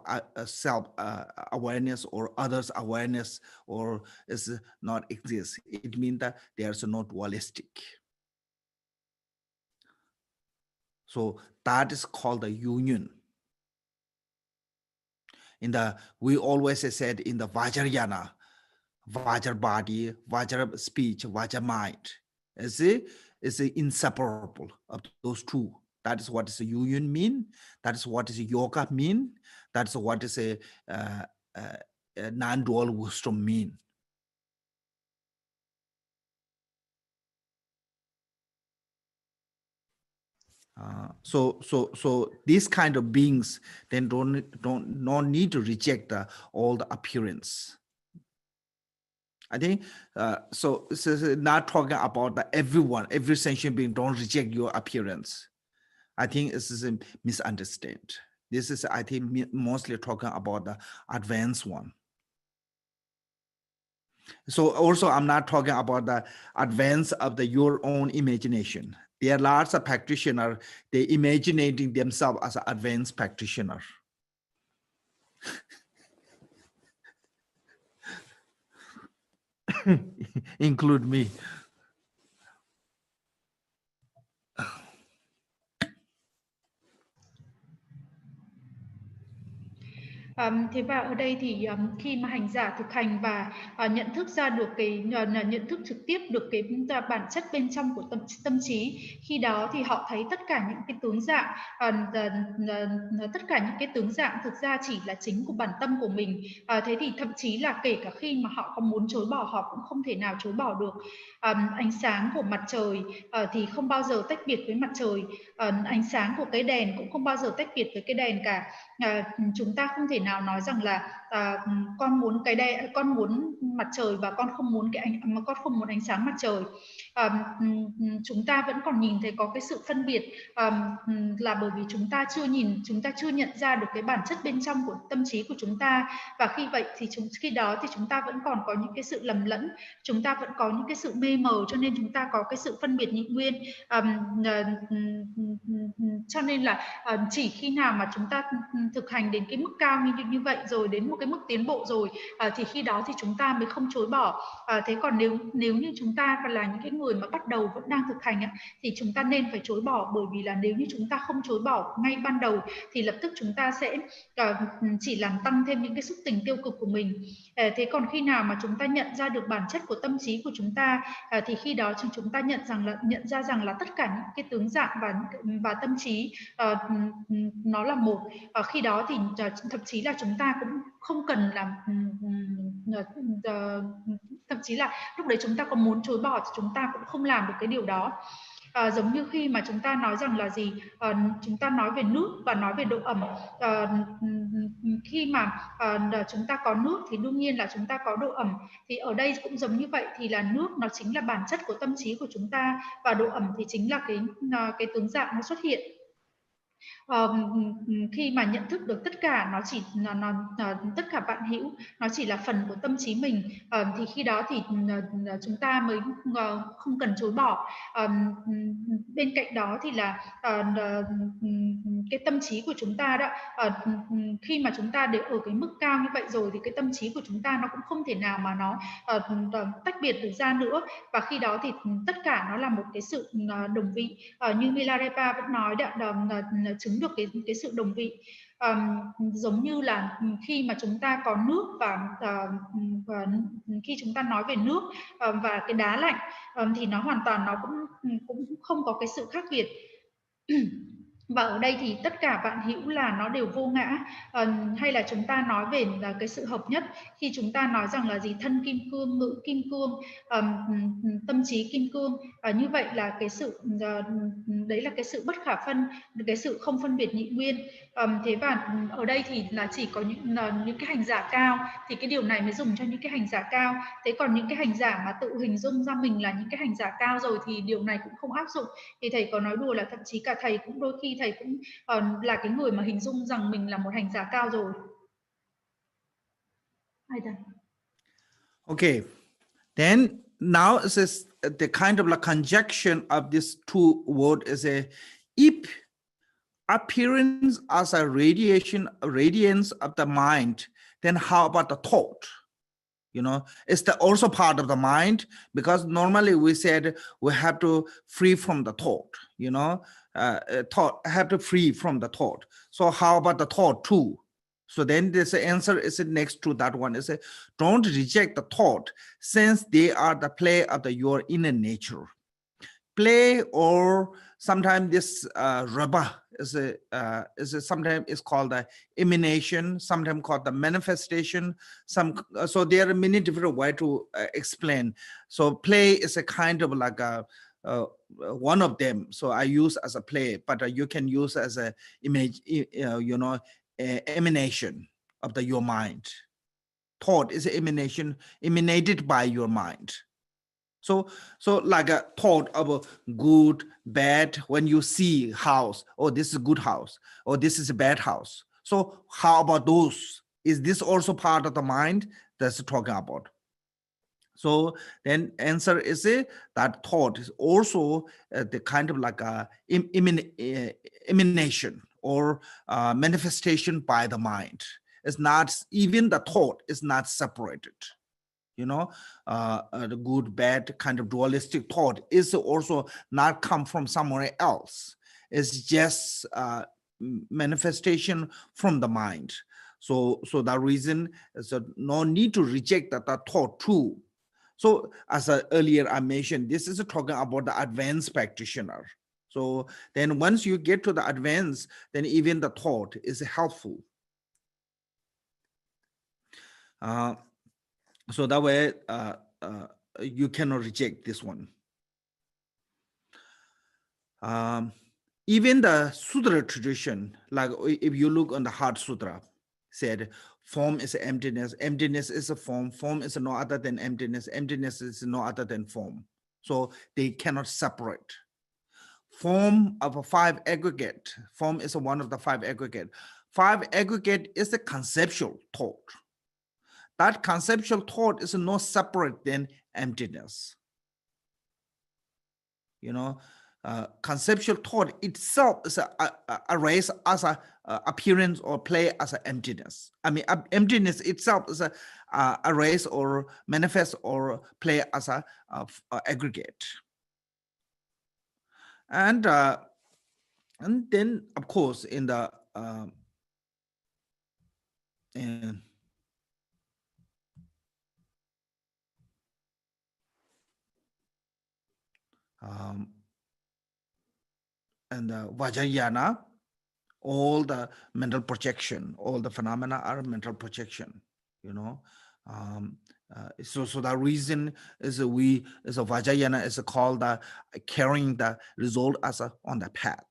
awareness or others awareness, or is not exist. It means that there is no dualistic. So that is called the union. We always said in the Vajrayana, Vajra body, Vajra speech, Vajra mind, is inseparable of those two. That is what is a union mean. That is what is yoga mean. That is what is a non-dual wisdom mean. So these kind of beings then don't need to reject all the appearance. I think so. This is not talking about every sentient being don't reject your appearance. I think this is a misunderstanding. This is, I think, mostly talking about the advanced one. So also, I'm not talking about the advance of your own imagination. There are lots of practitioners, they imagining themselves as an advanced practitioner. Include me. Thế và ở đây thì khi mà hành giả thực hành và nhận thức ra được nhận thức trực tiếp được cái bản chất bên trong của tâm trí, khi đó thì họ thấy tất cả những cái tướng dạng, tất cả những cái tướng dạng thực ra chỉ là chính của bản tâm của mình. Thế thì thậm chí là kể cả khi mà họ có muốn chối bỏ, họ cũng không thể nào chối bỏ được. Ánh sáng của mặt trời thì không bao giờ tách biệt với mặt trời, ánh sáng của cái đèn cũng không bao giờ tách biệt với cái đèn cả. Chúng ta không thể nào nói rằng là con muốn con muốn mặt trời và con không muốn con không muốn ánh sáng mặt trời. Chúng ta vẫn còn nhìn thấy có cái sự phân biệt, là bởi vì chúng ta chưa nhận ra được cái bản chất bên trong của tâm trí của chúng ta, và khi đó thì chúng ta vẫn còn có những cái sự lầm lẫn, chúng ta vẫn có những cái sự mê mờ, cho nên chúng ta có cái sự phân biệt nhị nguyên. Cho nên là chỉ khi nào mà chúng ta thực hành đến cái mức cao như vậy rồi, đến một cái mức tiến bộ rồi, thì khi đó thì chúng ta mới không chối bỏ. Thế còn nếu như chúng ta là những cái người mà bắt đầu vẫn đang thực hành thì chúng ta nên phải chối bỏ, bởi vì là nếu như chúng ta không chối bỏ ngay ban đầu thì lập tức chúng ta sẽ chỉ làm tăng thêm những cái xúc tình tiêu cực của mình. Thế còn khi nào mà chúng ta nhận ra được bản chất của tâm trí của chúng ta, thì khi đó chúng ta nhận ra rằng là tất cả những cái tướng dạng và tâm trí nó là một. Khi đó thì thậm chí là chúng ta cũng không cần làm, thậm chí là lúc đấy chúng ta có muốn chối bỏ thì chúng ta cũng không làm được cái điều đó. Giống như khi mà chúng ta nói rằng là chúng ta nói về nước và nói về độ ẩm. Khi mà chúng ta có nước thì đương nhiên là chúng ta có độ ẩm, thì ở đây cũng giống như vậy, thì là nước nó chính là bản chất của tâm trí của chúng ta, và độ ẩm thì chính là cái tướng dạng nó xuất hiện. Khi mà nhận thức được tất cả nó chỉ tất cả vạn hữu nó chỉ là phần của tâm trí mình, thì khi đó thì chúng ta mới không cần chối bỏ. Bên cạnh đó thì là cái tâm trí của chúng ta đó, khi mà chúng ta đều ở cái mức cao như vậy rồi thì cái tâm trí của chúng ta nó cũng không thể nào mà nó tách biệt được ra nữa, và khi đó thì tất cả nó là một cái sự đồng vị. Như Milarepa vẫn nói chứng được cái sự đồng vị. Giống như là khi mà chúng ta có nước và khi chúng ta nói về nước và cái đá lạnh, thì nó hoàn toàn nó cũng không có cái sự khác biệt. Và ở đây thì tất cả vạn hữu là nó đều vô ngã, hay là chúng ta nói về là cái sự hợp nhất, khi chúng ta nói rằng là thân kim cương, ngữ kim cương, tâm trí kim cương, như vậy là cái sự đấy là cái sự bất khả phân, cái sự không phân biệt nhị nguyên. Thế và ở đây thì là chỉ có những cái hành giả cao thì cái điều này mới dùng cho những cái hành giả cao. Thế còn những cái hành giả mà tự hình dung ra mình là những cái hành giả cao rồi thì điều này cũng không áp dụng. Thì thầy có nói đùa là thậm chí cả thầy cũng đôi khi thầy cũng là cái người mà hình dung rằng mình là một hành giả cao rồi. Okay, then now it says the kind of like conjunction of these two words is if appearance as a radiance of the mind, then how about the thought? You know, it's also part of the mind, because normally we said we have to free from the thought, you know, thought have to free from the thought. So how about the thought too? So then this answer is next to that one. Is don't reject the thought, since they are the play of your inner nature. Play, or sometimes this rubber is sometimes it's called the emanation, sometimes called the manifestation. So there are many different ways to explain. So play is a kind of like a one of them. So I use as a play, but you can use as a image, emanation of your mind. Thought is emanated by your mind. So like a thought of a good, bad, when you see house, oh, this is a good house, or this is a bad house. So how about those? Is this also part of the mind that's talking about? So then answer is that thought is also the kind of like a emanation or manifestation by the mind. It's not, even the thought is not separated. The good, bad kind of dualistic thought is also not come from somewhere else. It's just manifestation from the mind. So that reason is no need to reject that thought too. So as earlier I mentioned, this is talking about the advanced practitioner. So then once you get to the advanced, then even the thought is helpful. So that way you cannot reject this one. Even the Sutra tradition, like if you look on the Heart Sutra, said form is emptiness, emptiness is a form, form is no other than emptiness, emptiness is no other than form. So they cannot separate. Form of a 5 aggregate, form is one of the 5 aggregate. 5 aggregate is the conceptual thought. That conceptual thought is no separate than emptiness. Conceptual thought itself is a race as a appearance or play as an emptiness. I mean, emptiness itself is a race or manifest or play as a aggregate. And then, of course, in the and the Vajrayana, all the mental projection, all the phenomena are mental projection, so the reason is a Vajrayana is called carrying the result as on the path.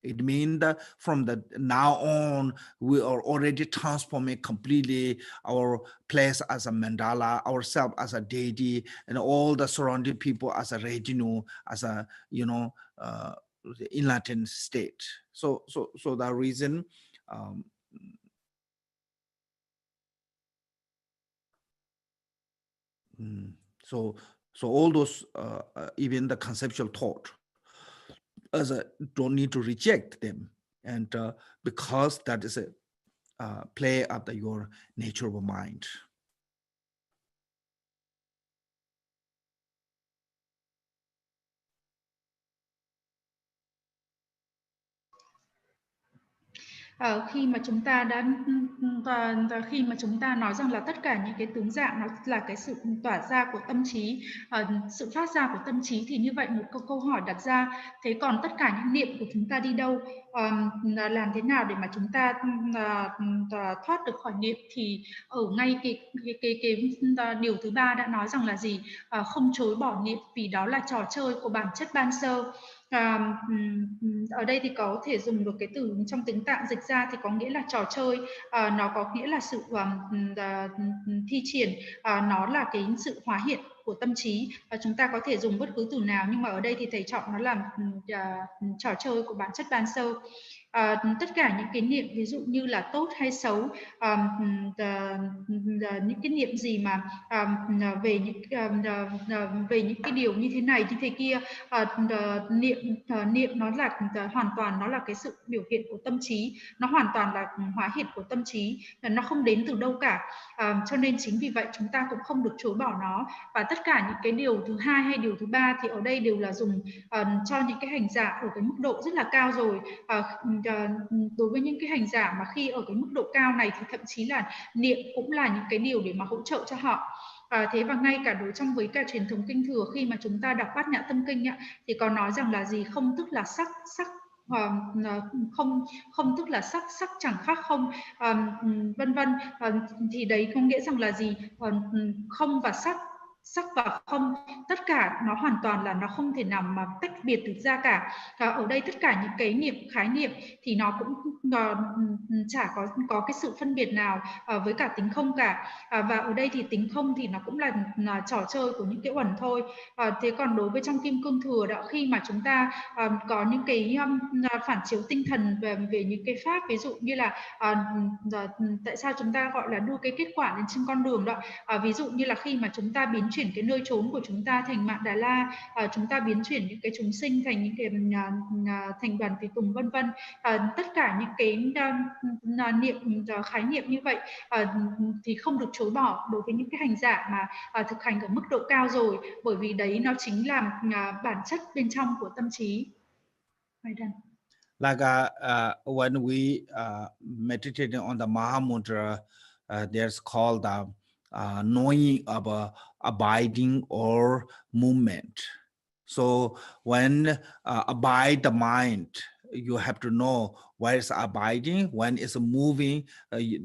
It means that from the now on, we are already transforming completely our place as a mandala, ourselves as a deity, and all the surrounding people as a retinue, as a, in Latin state. So the reason, so all those, even the conceptual thought, don't need to reject them, and because that is a play of your nature of mind. Khi mà chúng ta nói rằng là tất cả những cái tướng dạng nó là cái sự tỏa ra của tâm trí, sự phát ra của tâm trí, thì như vậy một câu hỏi đặt ra, thế còn tất cả những niệm của chúng ta đi đâu, làm thế nào để mà chúng ta thoát được khỏi niệm? Thì ở ngay cái điều thứ 3 đã nói rằng là gì? Không chối bỏ niệm vì đó là trò chơi của bản chất ban sơ. Ở đây thì có thể dùng được cái từ trong tiếng Tạng dịch ra thì có nghĩa là trò chơi, nó có nghĩa là sự thi triển, nó là cái sự hóa hiện của tâm trí, và chúng ta có thể dùng bất cứ từ nào, nhưng mà ở đây thì thầy chọn nó là trò chơi của bản chất ban sơ. Tất cả những cái niệm ví dụ như là tốt hay xấu, những cái niệm gì mà về những cái điều như thế này như thế kia, niệm nó là hoàn toàn nó là cái sự biểu hiện của tâm trí, nó hoàn toàn là hóa hiện của tâm trí, nó không đến từ đâu cả. Cho nên chính vì vậy chúng ta cũng không được chối bỏ nó. Và tất cả những cái điều thứ 2 hay điều thứ 3 thì ở đây đều là dùng cho những cái hành giả ở cái mức độ rất là cao rồi. Đối với những cái hành giả mà khi ở cái mức độ cao này thì thậm chí là niệm cũng là những cái điều để mà hỗ trợ cho họ. Thế và ngay cả đối trong với cả truyền thống kinh thừa, khi mà chúng ta đọc Bát Nhã Tâm Kinh thì có nói rằng là gì? Không tức là sắc, không tức là sắc, sắc chẳng khác không, vân vân. Thì đấy có nghĩa rằng là gì? Không và sắc sắc và không, tất cả nó hoàn toàn là nó không thể nào mà tách biệt được ra cả. Ở đây tất cả những cái khái niệm thì nó cũng chả có cái sự phân biệt nào với cả tính không cả. Và ở đây thì tính không thì nó cũng là trò chơi của những cái uẩn thôi. Thế còn đối với trong kim cương thừa đó, khi mà chúng ta có những cái phản chiếu tinh thần về những cái pháp, ví dụ như là tại sao chúng ta gọi là đưa cái kết quả lên trên con đường đó. Ví dụ như là khi mà chúng ta biến chuyển cái nơi trốn của chúng ta thành Mạn Đà La, chúng ta biến chuyển những cái chúng sinh thành những cái thành đoàn tùy tùng vân vân. Tất cả những cái khái niệm như vậy thì không được chối bỏ đối với những cái hành giả mà thực hành ở mức độ cao rồi, bởi vì đấy nó chính là bản chất bên trong của tâm trí. Like when we meditating on the Mahamudra, there's called the knowing of abiding or movement. So when abide the mind, you have to know where it's abiding, when it's moving.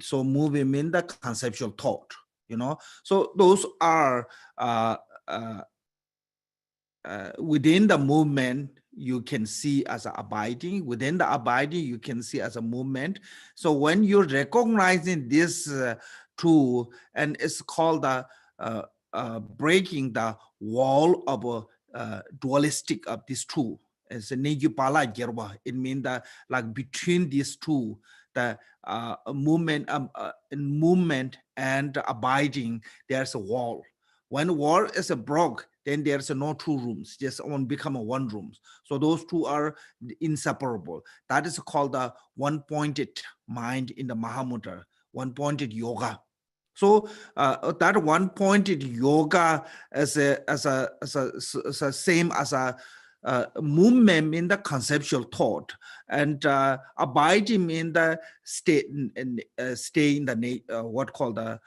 So moving means the conceptual thought, you know. So those are within the movement, you can see as abiding. Within the abiding, you can see as a movement. So when you're recognizing this tool, and it's called the breaking the wall of dualistic of this two. It's a Nijupala Gerwa. It means that like between these two, the movement and abiding, there's a wall. When wall is broke, then there's no two rooms, just one become a one room. So those two are inseparable. That is called the one-pointed mind in the Mahamudra, one-pointed yoga. So that one-pointed yoga as a same as a movement in the conceptual thought, and abiding in the state, stay in the what called the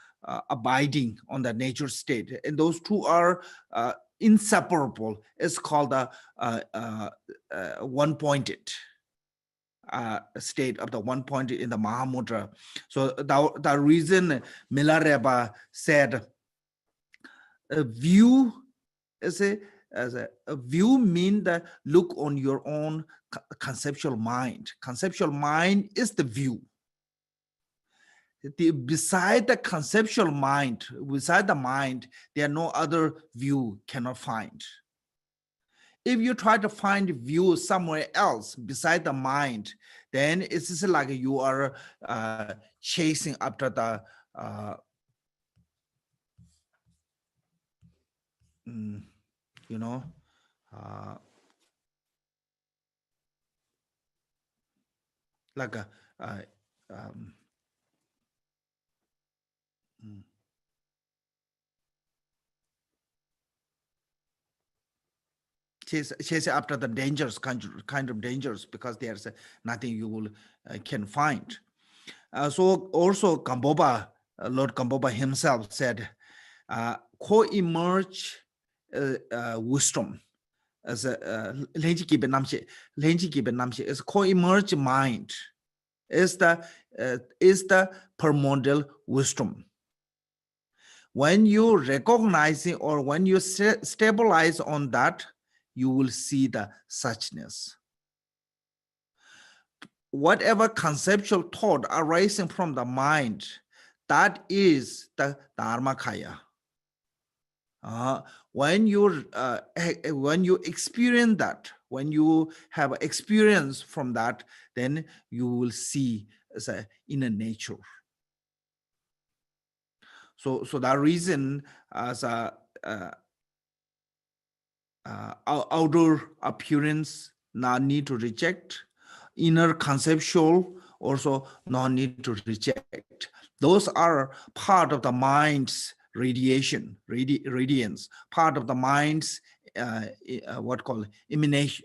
abiding on the nature state, and those two are inseparable. It's called the one-pointed state of the one pointed in the Mahamudra. So the reason Milarepa said a view is a view mean that look on your own conceptual mind. Conceptual mind is the view. Beside the conceptual mind, beside the mind, there are no other view cannot find. If you try to find view somewhere else beside the mind, then it's just like you are chasing after the you know, like a chase after the dangers, kind of dangers, because there's nothing you will can find. So also Gampopa, Lord Gampopa himself said, co-emerge wisdom as a is co-emerge mind is the primordial wisdom. When you recognize it, or when you stabilize on that, you will see the suchness. Whatever conceptual thought arising from the mind, that is the Dharmakaya. When you experience that, when you have experience from that, then you will see as a inner nature. So that reason, as a outer appearance, not need to reject. Inner conceptual also not need to reject. Those are part of the mind's radiance, part of the mind's what called emanation,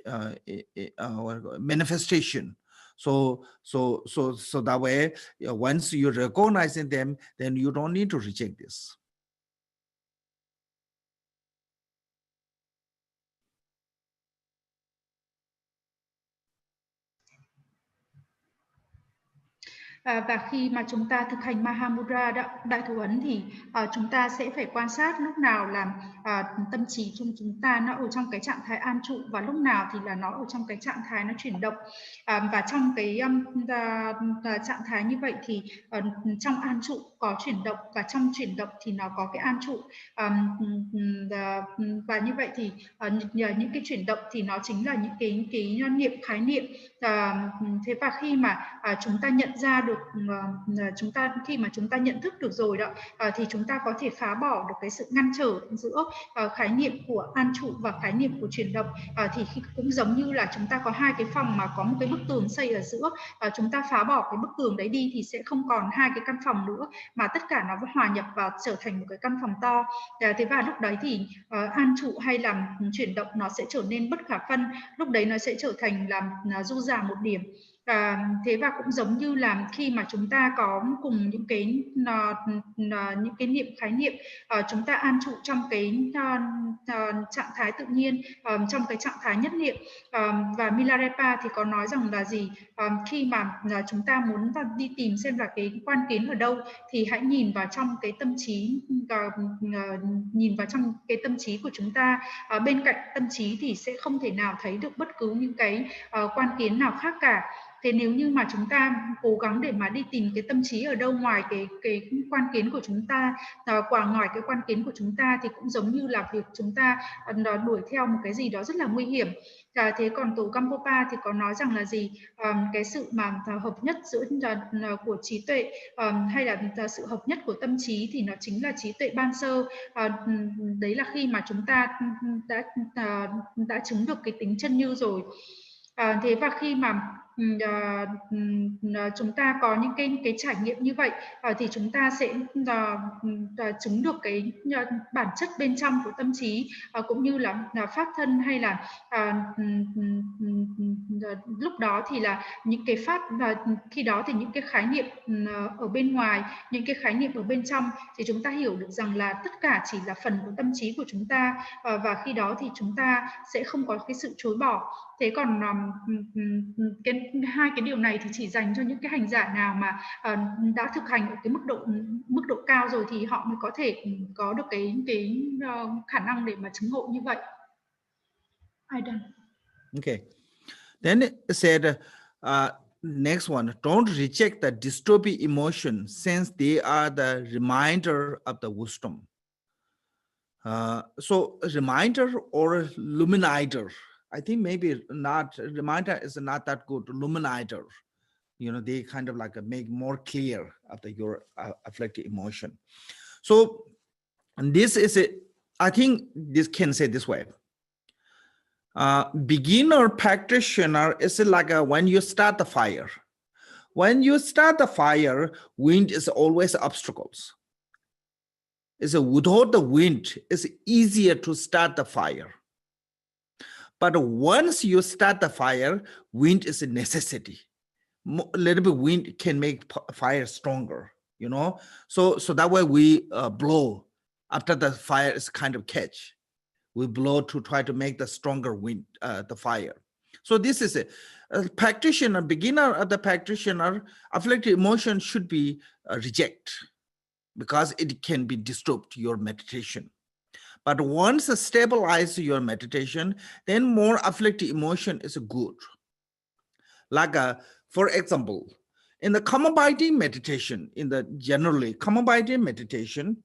manifestation. So that way, once you recognize them, then you don't need to reject this. Và khi mà chúng ta thực hành Mahamudra đại thủ ấn thì chúng ta sẽ phải quan sát lúc nào là tâm trí chúng ta nó ở trong cái trạng thái an trụ và lúc nào thì là nó ở trong cái trạng thái nó chuyển động. Và trong cái trạng thái như vậy thì trong an trụ có chuyển động và trong chuyển động thì nó có cái an trụ. Và như vậy thì nhờ những cái chuyển động thì nó chính là những cái niệm khái niệm. Thế và khi mà chúng ta nhận ra được, khi mà chúng ta nhận thức được rồi đó, thì chúng ta có thể phá bỏ được cái sự ngăn trở giữa khái niệm của an trụ và khái niệm của chuyển động. Thì cũng giống như là chúng ta có hai cái phòng mà có một cái bức tường xây ở giữa, chúng ta phá bỏ cái bức tường đấy đi thì sẽ không còn hai cái căn phòng nữa, mà tất cả nó hòa nhập và trở thành một cái căn phòng to. Thế và lúc đấy thì an trụ hay là chuyển động nó sẽ trở nên bất khả phân, lúc đấy nó sẽ trở thành là du giả một điểm. Thế và cũng giống như là khi mà chúng ta có cùng những cái niệm khái niệm, chúng ta an trụ trong cái trạng thái tự nhiên, trong cái trạng thái nhất niệm. Và Milarepa thì có nói rằng là gì? Khi mà chúng ta muốn đi tìm xem là cái quan kiến ở đâu thì hãy nhìn vào trong cái tâm trí, nhìn vào trong cái tâm trí của chúng ta. Bên cạnh tâm trí thì sẽ không thể nào thấy được bất cứ những cái quan kiến nào khác cả. Thế nếu như mà chúng ta cố gắng để mà đi tìm cái tâm trí ở đâu ngoài cái quan kiến của chúng ta, ngoài cái quan kiến của chúng ta, thì cũng giống như là việc chúng ta đuổi theo một cái gì đó rất là nguy hiểm. Thế còn tổ Gampopa thì có nói rằng là gì? Cái sự mà hợp nhất giữa của trí tuệ hay là sự hợp nhất của tâm trí thì nó chính là trí tuệ ban sơ. Đấy là khi mà chúng ta đã chứng được cái tính chân như rồi. Thế và khi mà chúng ta có những cái trải nghiệm như vậy thì chúng ta sẽ chứng được cái bản chất bên trong của tâm trí, cũng như là pháp thân, hay là lúc đó thì là những cái pháp, khi đó thì những cái khái niệm ở bên ngoài, những cái khái niệm ở bên trong thì chúng ta hiểu được rằng là tất cả chỉ là phần của tâm trí của chúng ta, và khi đó thì chúng ta sẽ không có cái sự chối bỏ. Thế còn hai cái điều này thì chỉ dành cho những cái hành giả nào mà đã thực hành ở cái mức độ cao rồi thì họ mới có thể có được cái khả năng để mà chứng ngộ như vậy. I done. Okay. Then it said, next one, don't reject the disturbing emotion since they are the reminder of the wisdom. So reminder or luminizer, I think maybe not, reminder is not that good. Luminizer, they kind of like make more clear of your afflicted emotion. So this is it. I think this can say this way. Beginner practitioner is like when you start the fire. When you start the fire, wind is always obstacles. Without the wind, it's easier to start the fire. But once you start the fire, wind is a necessity. A little bit wind can make fire stronger, So that way we blow after the fire is kind of catch. We blow to try to make the stronger wind, the fire. So this is a practitioner, beginner of the practitioner, afflicted emotion should be reject, because it can be disturbed your meditation. But once stabilize your meditation, then more afflicted emotion is good. Like for example, in the common binding meditation, generally common binding meditation,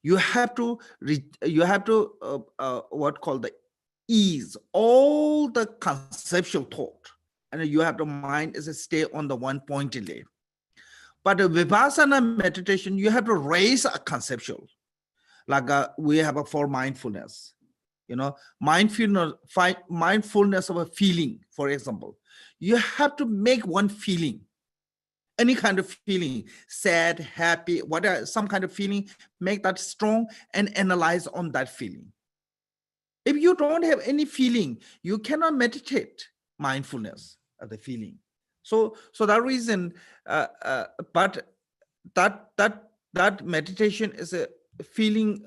you have to what called the ease all the conceptual thought, and you have to mind is stay on the one pointedly. But the vipassana meditation, you have to raise a conceptual, like we have for mindfulness, mindfulness of a feeling. For example, you have to make one feeling, any kind of feeling, sad, happy, whatever, some kind of feeling, make that strong and analyze on that feeling. If you don't have any feeling, you cannot meditate mindfulness of the feeling. So that reason, but that meditation is a feeling,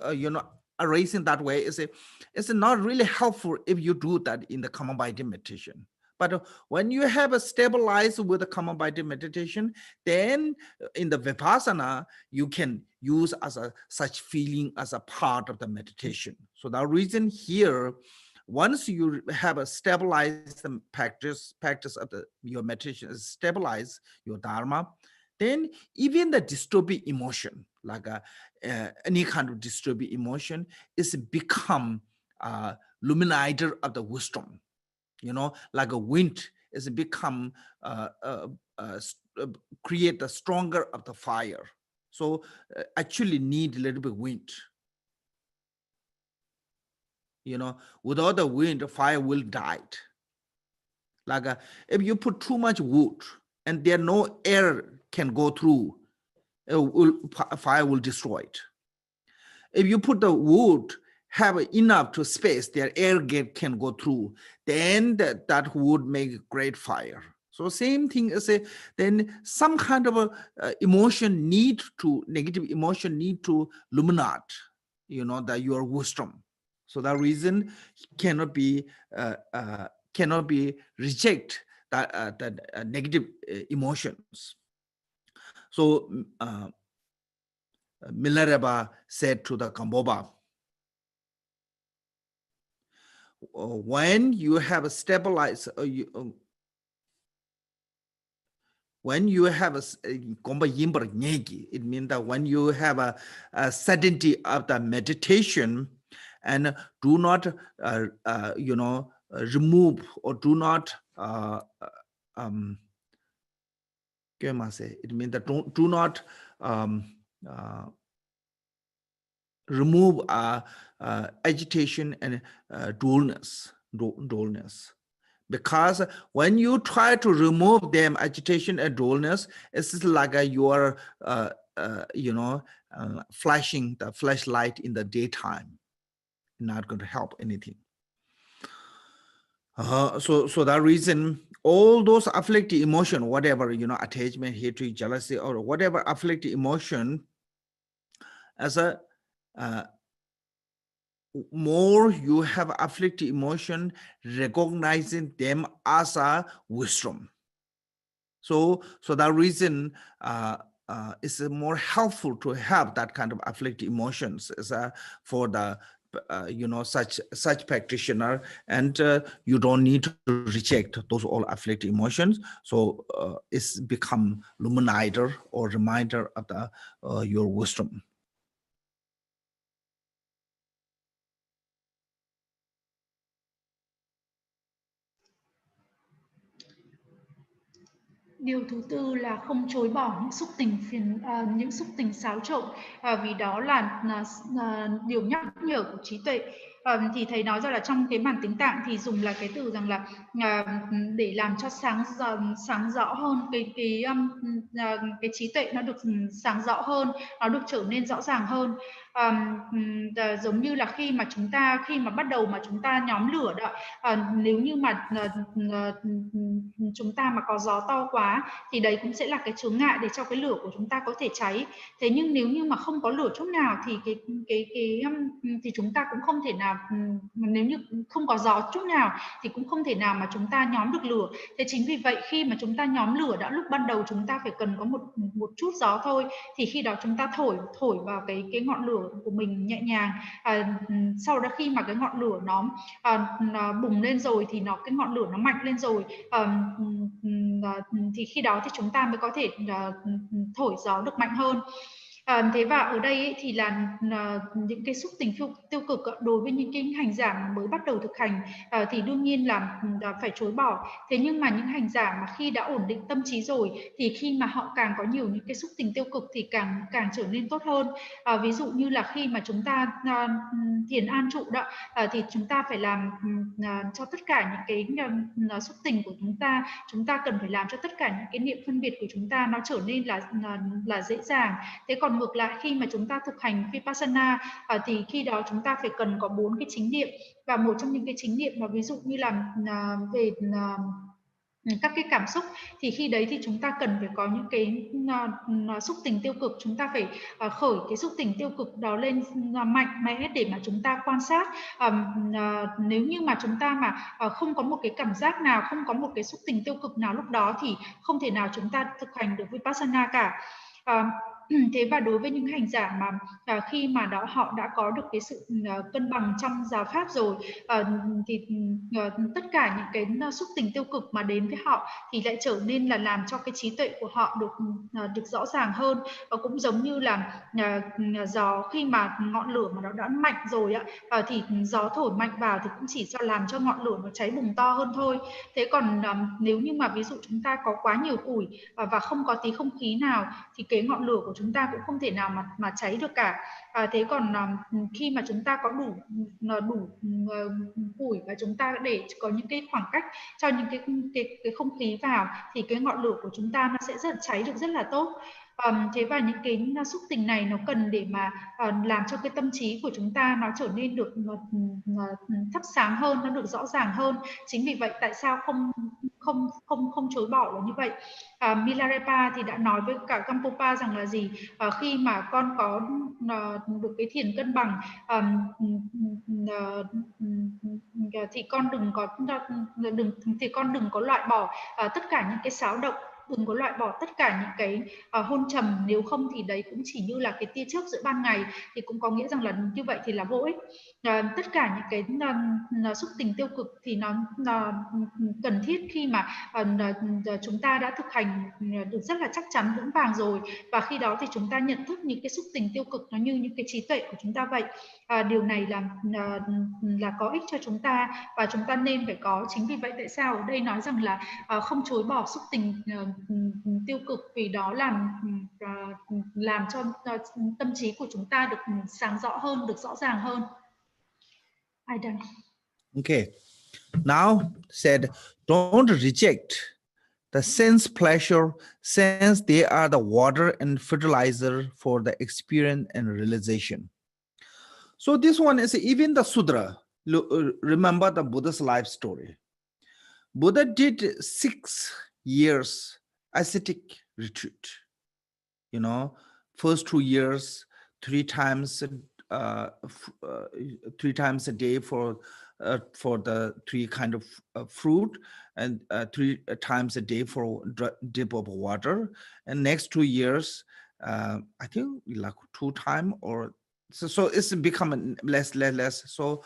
erasing that way is not really helpful if you do that in the common binding meditation. But when you have a stabilized with a common-minded meditation, then in the Vipassana, you can use as a such feeling as a part of the meditation. So the reason here, once you have a stabilized practice of your meditation is stabilize your dharma, then even the disturbing emotion, like any kind of disturbing emotion, is become luminator of the wisdom. Like a wind is become create the stronger of the fire. So actually need a little bit wind. Without the wind, the fire will die. Like if you put too much wood and there no air can go through, fire will destroy it. If you put the wood, have enough to space, their air can go through, then that would make great fire. So same thing as then some kind of emotion negative emotion need to illuminate, that your wisdom. So that reason cannot be reject that negative emotions. So Milarepa said to the Gampopa, when you have a stabilized, when you have it means that when you have a certainty of the meditation and do not, remove or do not, it means that do not remove agitation and dullness. Because when you try to remove them, agitation and dullness, it's like you are, flashing the flashlight in the daytime. Not going to help anything. So that reason, all those afflictive emotion, whatever, attachment, hatred, jealousy, or whatever afflictive emotion, as a more you have afflictive emotion, recognizing them as a wisdom. So that reason is more helpful to have that kind of afflictive emotions as for the such practitioner, and you don't need to reject those all afflictive emotions. So it's become luminator or reminder of the your wisdom. Điều thứ tư là không chối bỏ những xúc tình xáo trộn, vì đó là điều nhắc nhở của trí tuệ. Thì thầy nói ra là trong cái bản tính tạng thì dùng là cái từ rằng là để làm cho sáng rõ hơn cái trí tuệ nó được sáng rõ hơn, nó được trở nên rõ ràng hơn. Giống như là khi mà bắt đầu mà chúng ta nhóm lửa đó, nếu như mà chúng ta mà có gió to quá thì đấy cũng sẽ là cái chướng ngại để cho cái lửa của chúng ta có thể cháy. Thế nhưng nếu như mà không có lửa chút nào thì thì chúng ta cũng không thể nào, nếu như không có gió chút nào thì cũng không thể nào mà chúng ta nhóm được lửa. Thế chính vì vậy khi mà chúng ta nhóm lửa đã, lúc ban đầu chúng ta phải cần có một chút gió thôi, thì khi đó chúng ta thổi vào cái ngọn lửa của mình nhẹ nhàng. Sau đó khi mà cái ngọn lửa nó bùng lên rồi thì cái ngọn lửa nó mạnh lên rồi, thì khi đó thì chúng ta mới có thể thổi gió được mạnh hơn. Thế và ở đây ấy, thì là những cái xúc tình tiêu cực đối với những cái hành giả mới bắt đầu thực hành thì đương nhiên là phải chối bỏ. Thế nhưng mà những hành giả mà khi đã ổn định tâm trí rồi thì khi mà họ càng có nhiều những cái xúc tình tiêu cực thì càng trở nên tốt hơn. Ví dụ như là khi mà chúng ta thiền an trụ đó, thì chúng ta phải làm cho tất cả những cái xúc tình của chúng ta cần phải làm cho tất cả những cái niệm phân biệt của chúng ta nó trở nên là dễ dàng. Thế còn ngược lại, khi mà chúng ta thực hành Vipassana thì khi đó chúng ta phải cần có 4 cái chính niệm, và một trong những cái chính niệm mà ví dụ như là về các cái cảm xúc, thì khi đấy thì chúng ta cần phải có những cái xúc tình tiêu cực. Chúng ta phải khởi cái xúc tình tiêu cực đó lên mạnh mẽ để mà chúng ta quan sát. Nếu như mà chúng ta mà không có một cái cảm giác nào, không có một cái xúc tình tiêu cực nào lúc đó thì không thể nào chúng ta thực hành được Vipassana cả. Thế và đối với những hành giả mà khi mà họ đã có được cái sự cân bằng trong giáo pháp rồi, thì tất cả những cái xúc tình tiêu cực mà đến với họ thì lại trở nên là làm cho cái trí tuệ của họ được rõ ràng hơn. Và cũng giống như là gió, khi mà ngọn lửa mà nó đã mạnh rồi á, thì gió thổi mạnh vào thì cũng chỉ làm cho ngọn lửa nó cháy bùng to hơn thôi. Thế còn nếu như mà ví dụ chúng ta có quá nhiều củi và không có tí không khí nào thì cái ngọn lửa của chúng ta cũng không thể nào mà cháy được cả. Thế còn khi mà chúng ta có đủ củi và chúng ta để có những cái khoảng cách cho những cái không khí vào thì cái ngọn lửa của chúng ta nó sẽ cháy được rất là tốt. Thế và những cái xúc tình này nó cần để mà làm cho cái tâm trí của chúng ta nó trở nên được thắp sáng hơn, nó được rõ ràng hơn. Chính vì vậy tại sao không chối bỏ là như vậy. Milarepa thì đã nói với cả Gampopa rằng là gì? Khi mà con có được cái thiền cân bằng thì con đừng có loại bỏ tất cả những cái xáo động, đừng có loại bỏ tất cả những cái hôn trầm, nếu không thì đấy cũng chỉ như là cái tia chớp giữa ban ngày, thì cũng có nghĩa rằng là như vậy thì là vô ích. Tất cả những cái xúc tình tiêu cực thì nó cần thiết khi mà chúng ta đã thực hành được rất là chắc chắn vững vàng rồi, và khi đó thì chúng ta nhận thức những cái xúc tình tiêu cực nó như những cái trí tuệ của chúng ta vậy. Điều này là có ích cho chúng ta và chúng ta nên phải có. Chính vì vậy tại sao ở đây nói rằng là không chối bỏ xúc tình tiêu cực, vì đó làm cho tâm trí của chúng ta được sáng rõ hơn, được rõ ràng hơn. I done. Okay. Now said, don't reject the sense pleasure, since they are the water and fertilizer for the experience and realization. So this one is even the Sudra. Remember the Buddha's life story. Buddha did 6 years ascetic retreat. You know, first 2 years, 3 times a day for the 3 kind of fruit, and 3 times a day for dip of water. And next 2 years, I think like 2 times, or so it's become less. So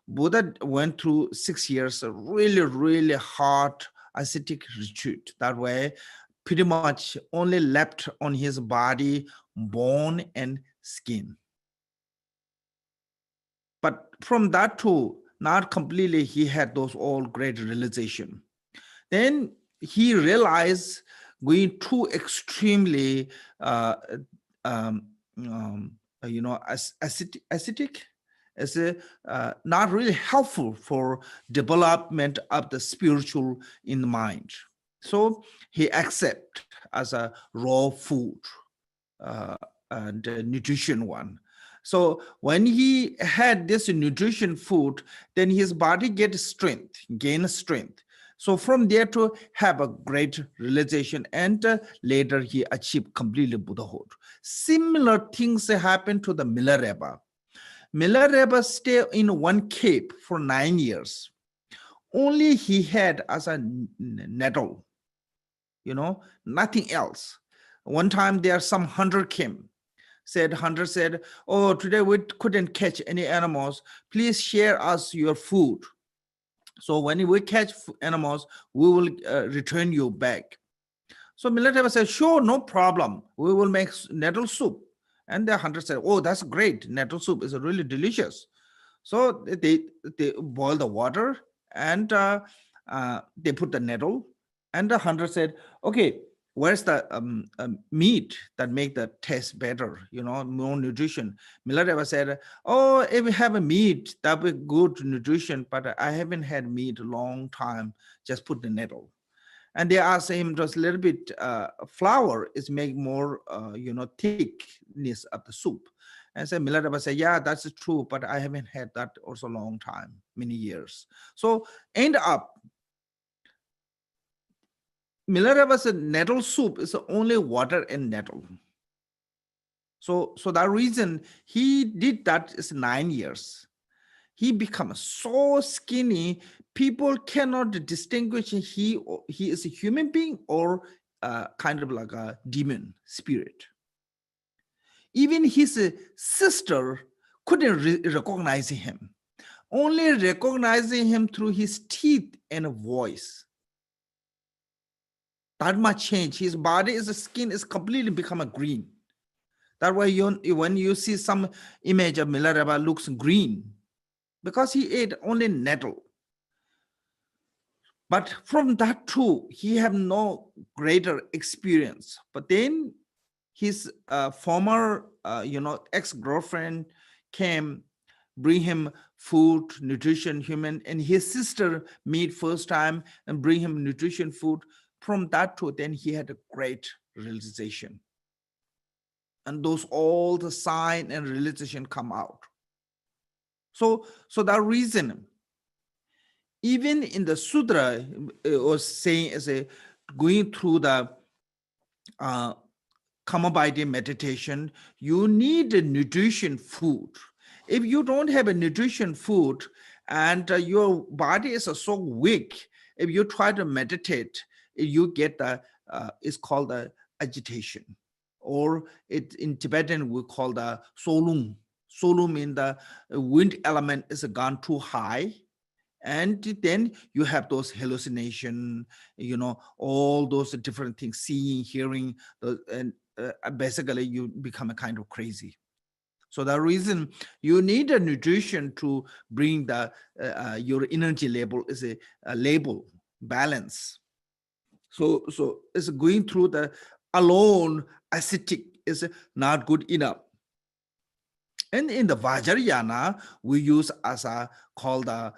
Buddha went through 6 years of really hard ascetic retreat. That way, pretty much only left on his body bone and skin. But from that too, not completely, he had those all great realization. Then he realized going too extremely, ascetic is not really helpful for development of the spiritual in the mind. So he accept as a raw food and nutrition one. So when he had this nutrition food, then his body gain strength. So from there to have a great realization, and later he achieved completely Buddhahood. Similar things happen to the Milarepa. Milarepa stayed in one cave for 9 years. Only he had as a nettle, nothing else. One time there some hunter came. Hunter said, oh, today we couldn't catch any animals. Please share us your food. So when we catch animals, we will return you back. So Milarepa said, sure, no problem. We will make nettle soup. And the hunter said, oh, that's great. Nettle soup is really delicious. So they boil the water, and they put the nettle. And the hunter said, okay, where's the meat that make the taste better, more nutrition? Milarepa said, oh, if we have a meat, that would be good nutrition, but I haven't had meat a long time. Just put the nettle. And they asked him just a little bit flour is make more, thickness of the soup. And so Milarepa said, yeah, that's true, but I haven't had that also a long time, many years. So end up, Milareva's nettle soup is only water and nettle. So that reason he did that is 9 years. He becomes so skinny, people cannot distinguish he is a human being or kind of like a demon spirit. Even his sister couldn't recognize him, only recognizing him through his teeth and voice. That much change. His body, his skin is completely become a green. That's why when you see some image of Milarepa looks green, because he ate only nettle. But from that too, he have no greater experience. But then his former, ex-girlfriend came, bring him food, nutrition, human, and his sister meet first time and bring him nutrition, food. From that too, then he had a great realization. And those all the sign and realization come out. So that reason, even in the sutra, it was saying as a going through the Kamabhati meditation, you need a nutrition food. If you don't have a nutrition food and your body is so weak, if you try to meditate, you get the it's called the agitation, or it in Tibetan we call the solung. Solung means the wind element is gone too high, and then you have those hallucination, all those different things, seeing, hearing, and basically you become a kind of crazy. So the reason you need a nutrition to bring the your energy level is a label balance. So it's going through the alone ascetic is not good enough. And in the Vajrayana, we use as a called the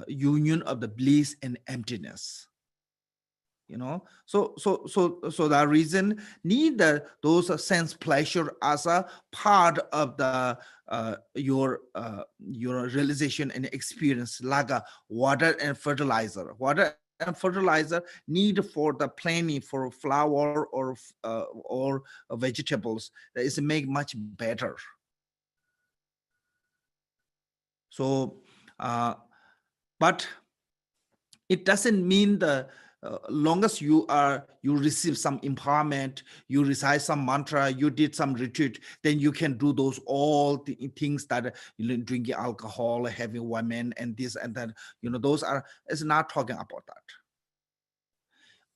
union of the bliss and emptiness. So that reason need those sense pleasure as a part of the your realization and experience, like a water and fertilizer. Water and fertilizer need for the planting for flower or vegetables that is make much better. So, but it doesn't mean the long as you receive some empowerment, you recite some mantra, you did some retreat, then you can do those all the things that drinking alcohol, having women, and this and that. Those are is not talking about that.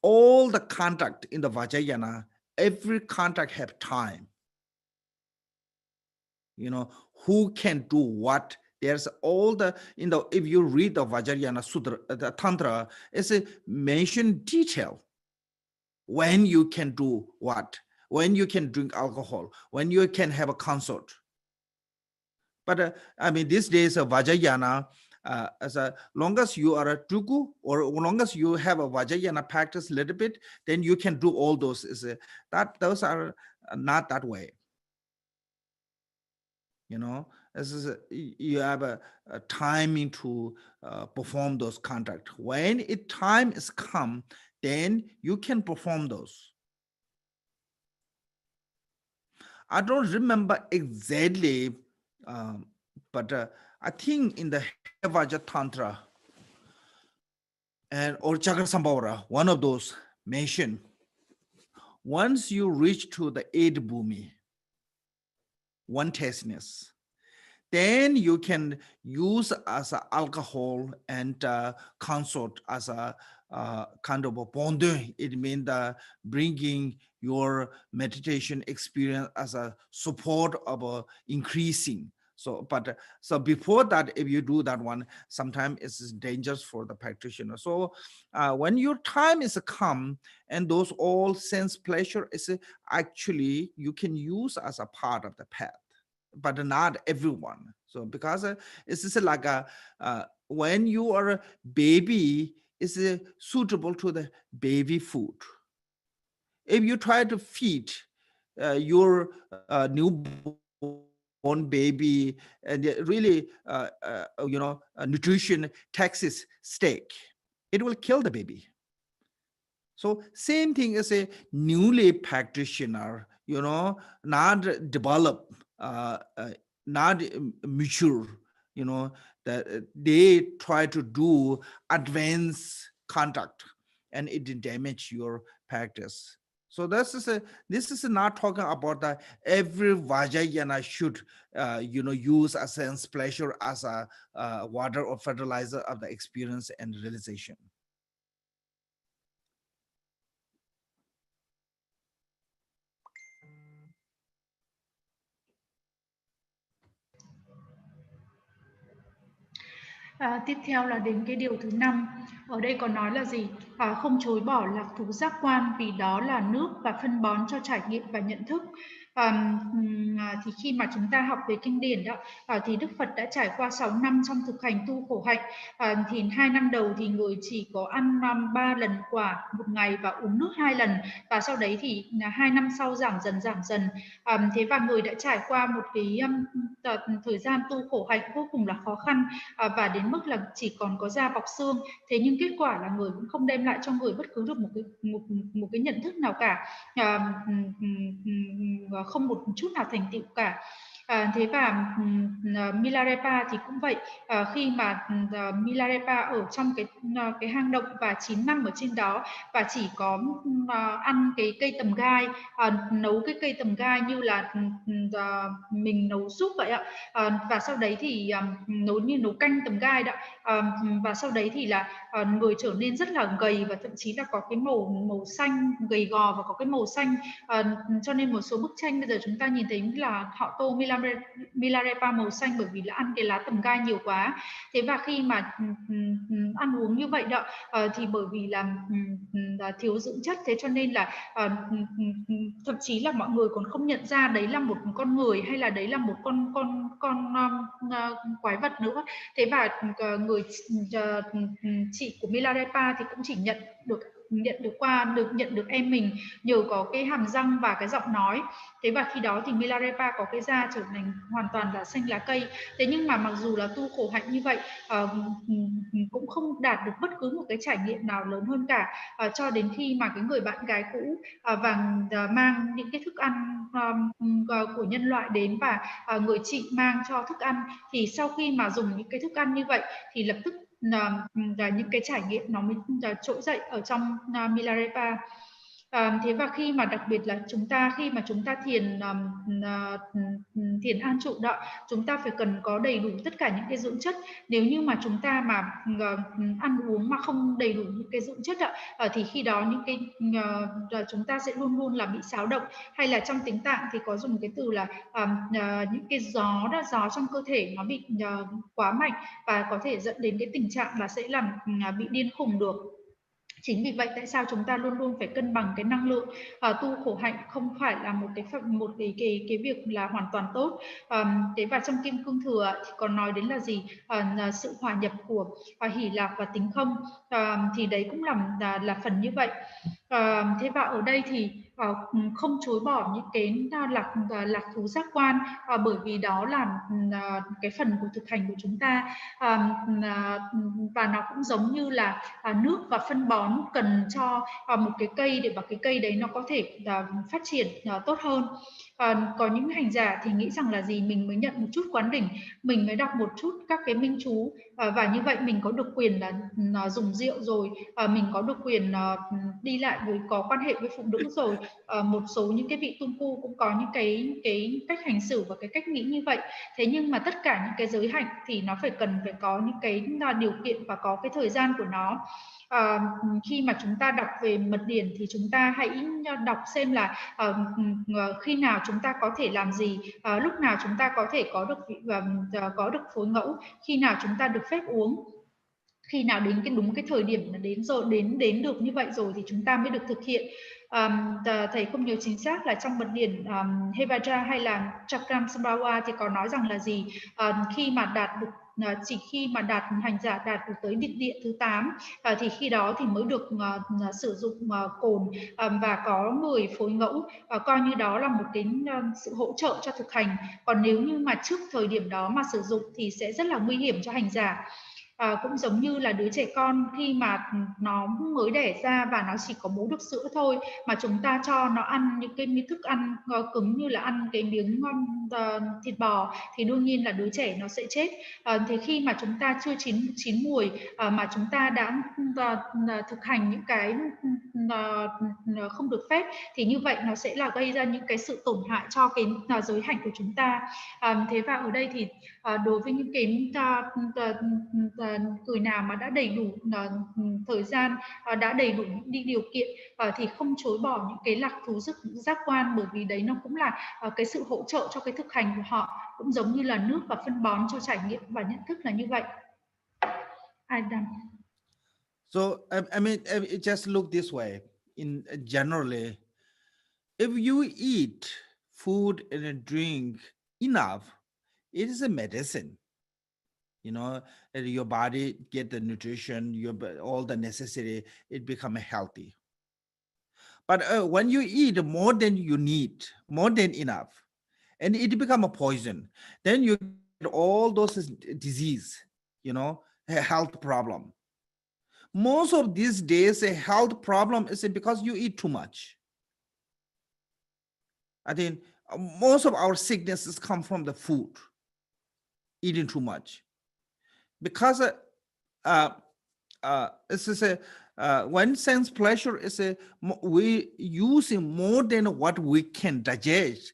All the contact in the Vajrayana, every contact have time. Who can do what. There's all the, if you read the Vajrayana Sutra, the Tantra, it's a mentioned detail. When you can do what, when you can drink alcohol, when you can have a concert. But these days of Vajrayana, as long as you are a tugu, or long as you have a Vajrayana practice a little bit, then you can do all those. Those are not that way. You have a timing to perform those contracts. When time is come, then you can perform those. I don't remember exactly, but I think in the Vaja Tantra or Chakrasambhara, one of those mentioned, once you reach to the eight bhumi, one tastiness, then you can use as a alcohol and consort as a kind of a bonding. It means bringing your meditation experience as a support of increasing. So before that, if you do that one, sometimes it's dangerous for the practitioner. So when your time is come, and those all sense pleasure is actually you can use as a part of the path, but not everyone. So because it's just like when you are a baby, is suitable to the baby food. If you try to feed your newborn baby and really nutrition Texas steak, it will kill the baby. So same thing as a newly practitioner, not developed, not mature, that they try to do advanced contact, and it damage your practice. So this is not talking about that every Vajrayana should use a sense pleasure as a water or fertilizer of the experience and realization. Tiếp theo là đến cái điều thứ 5. Ở đây có nói là gì? Không chối bỏ lạc thú giác quan vì đó là nước và phân bón cho trải nghiệm và nhận thức. Thì khi mà chúng ta học về kinh điển đó, thì Đức Phật đã trải qua 6 năm trong thực hành tu khổ hạnh. Thì 2 năm đầu thì người chỉ có ăn 3 lần quả một ngày và uống nước 2 lần, và sau đấy thì 2 năm sau giảm dần. Thế và người đã trải qua một cái thời gian tu khổ hạnh vô cùng là khó khăn, và đến mức là chỉ còn có da bọc xương. Thế nhưng kết quả là người cũng không đem lại cho người bất cứ được một cái nhận thức nào cả, không một chút nào thành tựu cả. Thế và Milarepa thì cũng vậy. Khi mà Milarepa ở trong cái hang động và 9 năm ở trên đó, và chỉ có ăn cái cây tầm gai, nấu cái cây tầm gai như là mình nấu súp vậy ạ. Và sau đấy thì nấu canh tầm gai đó. Và sau đấy thì là người trở nên rất là gầy, và thậm chí là có cái màu xanh, gầy gò và có cái màu xanh. Cho nên một số bức tranh bây giờ chúng ta nhìn thấy là họ tô Milarepa màu xanh bởi vì là ăn cái lá tầm gai nhiều quá. Thế và khi mà ăn uống như vậy đó, thì bởi vì là thiếu dưỡng chất, thế cho nên là thậm chí là mọi người còn không nhận ra đấy là một con người hay là đấy là một con quái vật nữa. Thế và người chị của Milarepa thì cũng chỉ nhận được em mình nhờ có cái hàm răng và cái giọng nói. Thế và khi đó thì Milarepa có cái da trở thành hoàn toàn là xanh lá cây. Thế nhưng mà mặc dù là tu khổ hạnh như vậy, cũng không đạt được bất cứ một cái trải nghiệm nào lớn hơn cả, cho đến khi mà cái người bạn gái cũ và mang những cái thức ăn của nhân loại đến, và người chị mang cho thức ăn. Thì sau khi mà dùng những cái thức ăn như vậy thì lập tức những cái trải nghiệm nó mới trỗi dậy ở trong Milarepa. Thế và khi mà đặc biệt là khi mà chúng ta thiền an trụ đó, chúng ta phải cần có đầy đủ tất cả những cái dưỡng chất. Nếu như mà chúng ta mà ăn uống mà không đầy đủ những cái dưỡng chất đó, thì khi đó những cái chúng ta sẽ luôn luôn là bị xáo động, hay là trong tiếng Tạng thì có dùng cái từ là những cái gió trong cơ thể nó bị quá mạnh, và có thể dẫn đến cái tình trạng là sẽ làm bị điên khùng được. Chính vì vậy tại sao chúng ta luôn luôn phải cân bằng cái năng lượng. Tu khổ hạnh không phải là một cái việc là hoàn toàn tốt. Thế và trong Kim Cương Thừa thì còn nói đến là gì? Là sự hòa nhập của hỷ lạc và tính không. Thì đấy cũng là phần như vậy. Thế và ở đây thì không chối bỏ những cái lạc thú giác quan, bởi vì đó là cái phần của thực hành của chúng ta. Và nó cũng giống như là nước và phân bón cần cho một cái cây, để mà cái cây đấy nó có thể phát triển tốt hơn. Có những hành giả thì nghĩ rằng là gì, mình mới nhận một chút quán đỉnh, mình mới đọc một chút các cái minh chú, và như vậy mình có được quyền là dùng rượu rồi, mình có được quyền đi lại có quan hệ với phụ nữ rồi. Một số những cái vị tung cu cũng có những cái cách hành xử và cái cách nghĩ như vậy. Thế nhưng mà tất cả những cái giới hạnh thì nó phải có những cái điều kiện và có cái thời gian của nó. Khi mà chúng ta đọc về mật điển thì chúng ta hãy đọc xem là khi nào chúng ta có thể làm gì, lúc nào chúng ta có thể có được phối ngẫu, khi nào chúng ta được phép uống, khi nào đến đúng cái thời điểm đến được như vậy rồi thì chúng ta mới được thực hiện. Thầy không nhớ chính xác là trong mật điển Hevaja hay là Chakramsambhava thì có nói rằng là gì, khi mà chỉ khi mà hành giả đạt được tới địa thứ 8 thì khi đó thì mới được sử dụng cồn, và có người phối ngẫu, coi như đó là một cái sự hỗ trợ cho thực hành. Còn nếu như mà trước thời điểm đó mà sử dụng thì sẽ rất là nguy hiểm cho hành giả. Cũng giống như là đứa trẻ con khi mà nó mới đẻ ra và nó chỉ có bú được sữa thôi, mà chúng ta cho nó ăn những cái thức ăn cứng như là ăn cái miếng thịt bò thì đương nhiên là đứa trẻ nó sẽ chết. Thế khi mà chúng ta chưa chín mùi mà chúng ta đã thực hành những cái không được phép thì như vậy nó sẽ là gây ra những cái sự tổn hại cho cái giới hạnh của chúng ta. Thế và ở đây thì đối với những cái người nào mà đã đầy đủ thời gian, đã đầy đủ những điều kiện thì không chối bỏ những cái lạc thú giác quan, bởi vì đấy nó cũng là cái sự hỗ trợ cho cái thực hành của họ, cũng giống như là nước và phân bón cho trải nghiệm và nhận thức là như vậy. Adam. So I mean, it just look this way. In generally, if you eat food and drink enough, it is a medicine. You know, your body get the nutrition, all the necessary, it become healthy. But when you eat more than you need, more than enough, and it become a poison, then you get all those disease, you know, a health problem. Most of these days, a health problem is because you eat too much. I think most of our sicknesses come from the food, eating too much. Because this is when sense pleasure is we using more than what we can digest,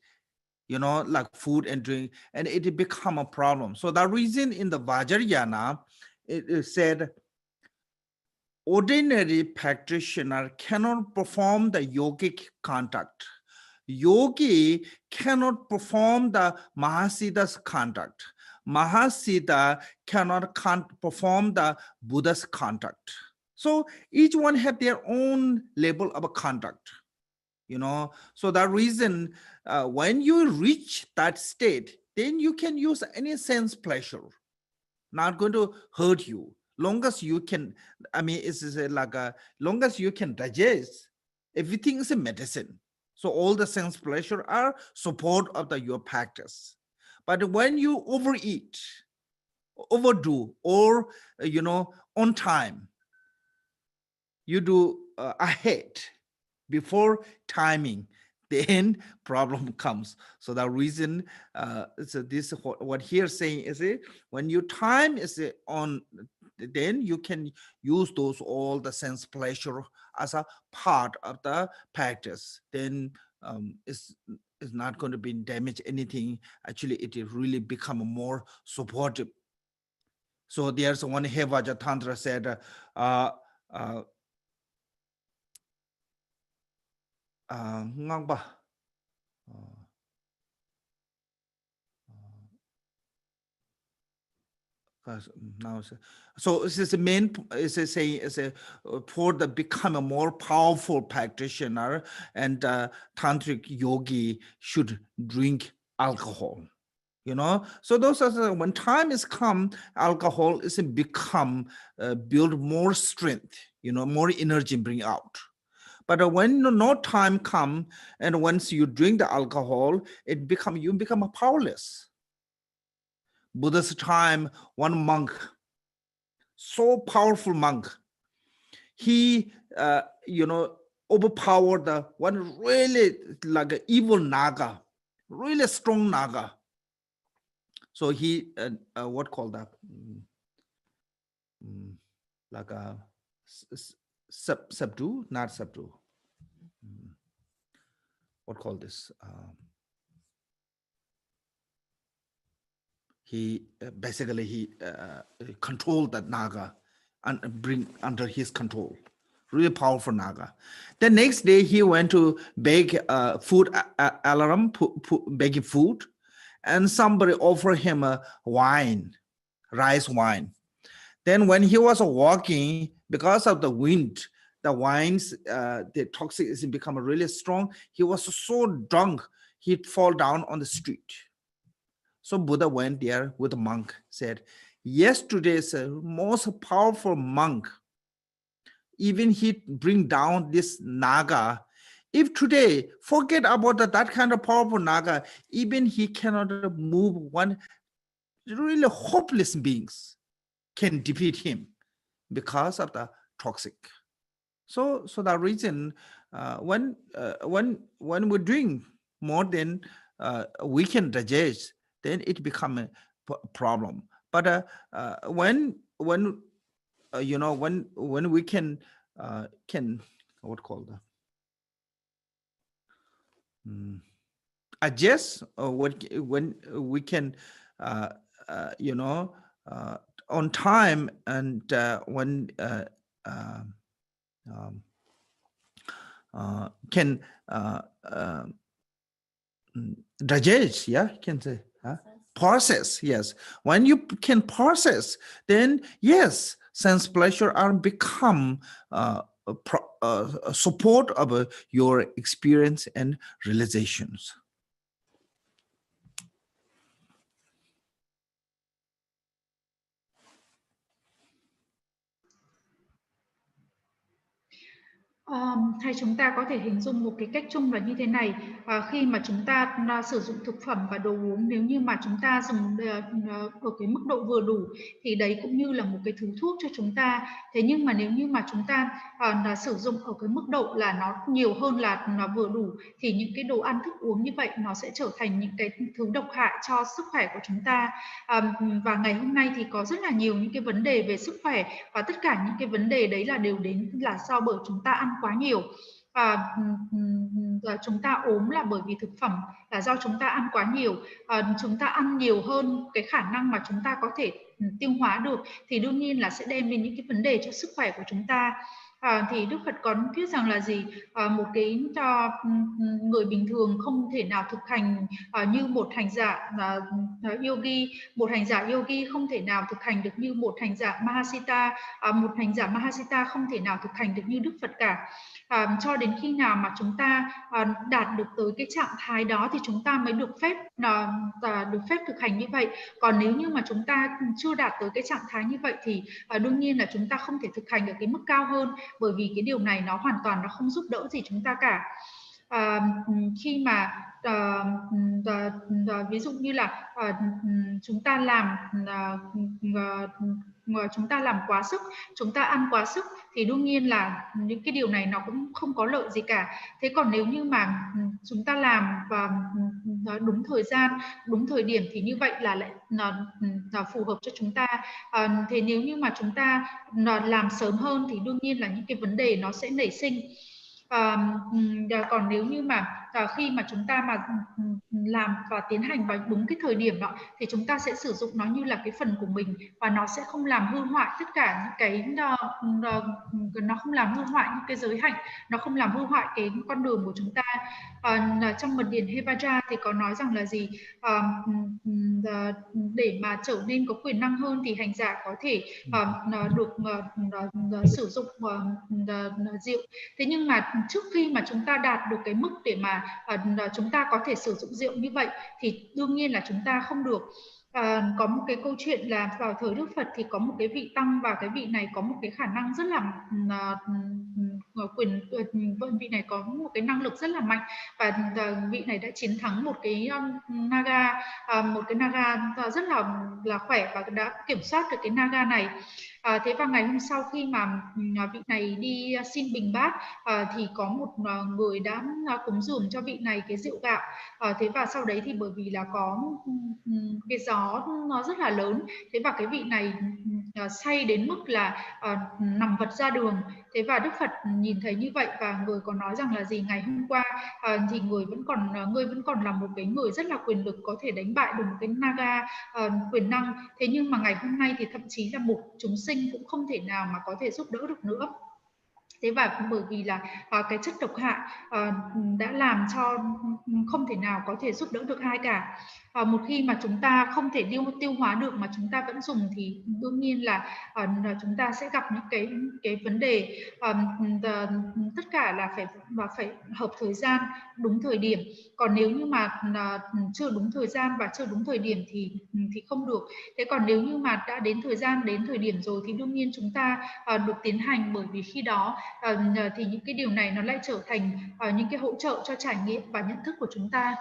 you know, like food and drink, and it become a problem. So the reason in the Vajrayana, it said, ordinary practitioner cannot perform the yogic conduct. Yogi cannot perform the Mahasiddha's conduct. Mahasiddha cannot perform the Buddha's conduct. So each one have their own level of conduct, you know. So the reason when you reach that state, then you can use any sense pleasure, not going to hurt you. Long as you can, I mean, it's like long as you can digest, everything is a medicine. So all the sense pleasure are support of your practice. But when you overeat, overdo, or you know, on time, you do ahead before timing, then problem comes. So the reason so this what here saying is when your time is on, then you can use those all the sense pleasure as a part of the practice. Then it's not going to be damage anything. Actually, it really become more supportive. So there's one Hevaja Tantra said, ngang ba now so this is the main is a saying is a for the become a more powerful practitioner, and tantric yogi should drink alcohol, you know. So those are when time is come, alcohol is become build more strength, you know, more energy bring out. But when no time come, and once you drink the alcohol, it you become powerless. Buddha's time, one monk, so powerful monk, he you know, overpowered the one really like an evil naga, really strong naga. So he what called that, like a subdue, not subdue, what called this, he basically he controlled that naga and bring under his control. Really powerful naga. The next day he went to beg food alarm, begging food, and somebody offered him a wine, rice wine. Then when he was walking, because of the wind, the wines, the toxic is become really strong. He was so drunk, he'd fall down on the street. So Buddha went there with a monk, said, yesterday's most powerful monk, even he bring down this naga. If today, forget about that kind of powerful naga, even he cannot move one really hopeless beings. can defeat him because of the toxic. So that reason, when we're doing more than we can digest, then it become a problem. But when you know, when we can what called adjust, when we can you know, on time, and when can digest, yeah, can say process. Yes, when you can process, then yes, sense pleasure are become support of your experience and realizations. Hay chúng ta có thể hình dung một cái cách chung là như thế này. Khi mà chúng ta sử dụng thực phẩm và đồ uống, nếu như mà chúng ta dùng ở cái mức độ vừa đủ thì đấy cũng như là một cái thứ thuốc cho chúng ta. Thế nhưng mà nếu như mà chúng ta sử dụng ở cái mức độ là nó nhiều hơn là nó vừa đủ, thì những cái đồ ăn thức uống như vậy nó sẽ trở thành những cái thứ độc hại cho sức khỏe của chúng ta. Và ngày hôm nay thì có rất là nhiều những cái vấn đề về sức khỏe, và tất cả những cái vấn đề đấy là đều đến là do bởi chúng ta ăn quá nhiều. Chúng ta ốm là bởi vì thực phẩm, là do chúng ta ăn quá nhiều. Chúng ta ăn nhiều hơn cái khả năng mà chúng ta có thể tiêu hóa được, thì đương nhiên là sẽ đem đến những cái vấn đề cho sức khỏe của chúng ta. Thì Đức Phật có thuyết rằng là gì? Một cái người bình thường không thể nào thực hành như một hành giả yogi. Một hành giả yogi không thể nào thực hành được như một hành giả Mahasiddha. Một hành giả Mahasiddha không thể nào thực hành được như Đức Phật cả. Cho đến khi nào mà chúng ta đạt được tới cái trạng thái đó thì chúng ta mới được phép thực hành như vậy. Còn nếu như mà chúng ta chưa đạt tới cái trạng thái như vậy thì đương nhiên là chúng ta không thể thực hành ở cái mức cao hơn, bởi vì cái điều này nó hoàn toàn nó không giúp đỡ gì chúng ta cả. Khi mà ví dụ như là chúng ta làm quá sức, chúng ta ăn quá sức, thì đương nhiên là những cái điều này nó cũng không có lợi gì cả. Thế còn nếu như mà chúng ta làm và đúng thời gian, đúng thời điểm thì như vậy là lại phù hợp cho chúng ta. Thế nếu như mà chúng ta làm sớm hơn thì đương nhiên là những cái vấn đề nó sẽ nảy sinh. Còn nếu như mà khi mà chúng ta mà làm và tiến hành vào đúng cái thời điểm đó thì chúng ta sẽ sử dụng nó như là cái phần của mình, và nó sẽ không làm hư hoại tất cả những cái nó không làm hư hoại những cái giới hạnh, nó không làm hư hoại cái con đường của chúng ta. Trong mật điển Hevaja thì có nói rằng là gì? Để mà trở nên có quyền năng hơn thì hành giả có thể được sử dụng rượu. Thế nhưng mà trước khi mà chúng ta đạt được cái mức để mà chúng ta có thể sử dụng rượu như vậy thì đương nhiên là chúng ta không được. Có một cái câu chuyện là vào thời Đức Phật thì có một cái vị tăng, và cái vị này có một cái khả năng rất là vị này có một cái năng lực rất là mạnh, và vị này đã chiến thắng một cái naga, rất là khỏe, và đã kiểm soát được cái naga này. Thế vào ngày hôm sau khi mà vị này đi xin bình bát thì có một người đã cúng dường cho vị này cái rượu gạo. Thế và sau đấy thì bởi vì là có cái gió nó rất là lớn, thế và cái vị này say đến mức là nằm vật ra đường. Thế và Đức Phật nhìn thấy như vậy, và người còn nói rằng là gì? Ngày hôm qua thì ngươi vẫn còn là một cái người rất là quyền lực, có thể đánh bại được một cái naga quyền năng. Thế nhưng mà ngày hôm nay thì thậm chí là một chúng sinh cũng không thể nào mà có thể giúp đỡ được nữa. Thế và bởi vì là cái chất độc hại đã làm cho không thể nào có thể giúp đỡ được ai cả. Một khi mà chúng ta không thể tiêu hóa được mà chúng ta vẫn dùng thì đương nhiên là chúng ta sẽ gặp những cái vấn đề. Tất cả là phải hợp thời gian, đúng thời điểm. Còn nếu như mà chưa đúng thời gian và chưa đúng thời điểm thì không được. Thế còn nếu như mà đã đến thời gian, đến thời điểm rồi thì đương nhiên chúng ta được tiến hành, bởi vì khi đó thì những cái điều này nó lại trở thành những cái hỗ trợ cho trải nghiệm và nhận thức của chúng ta.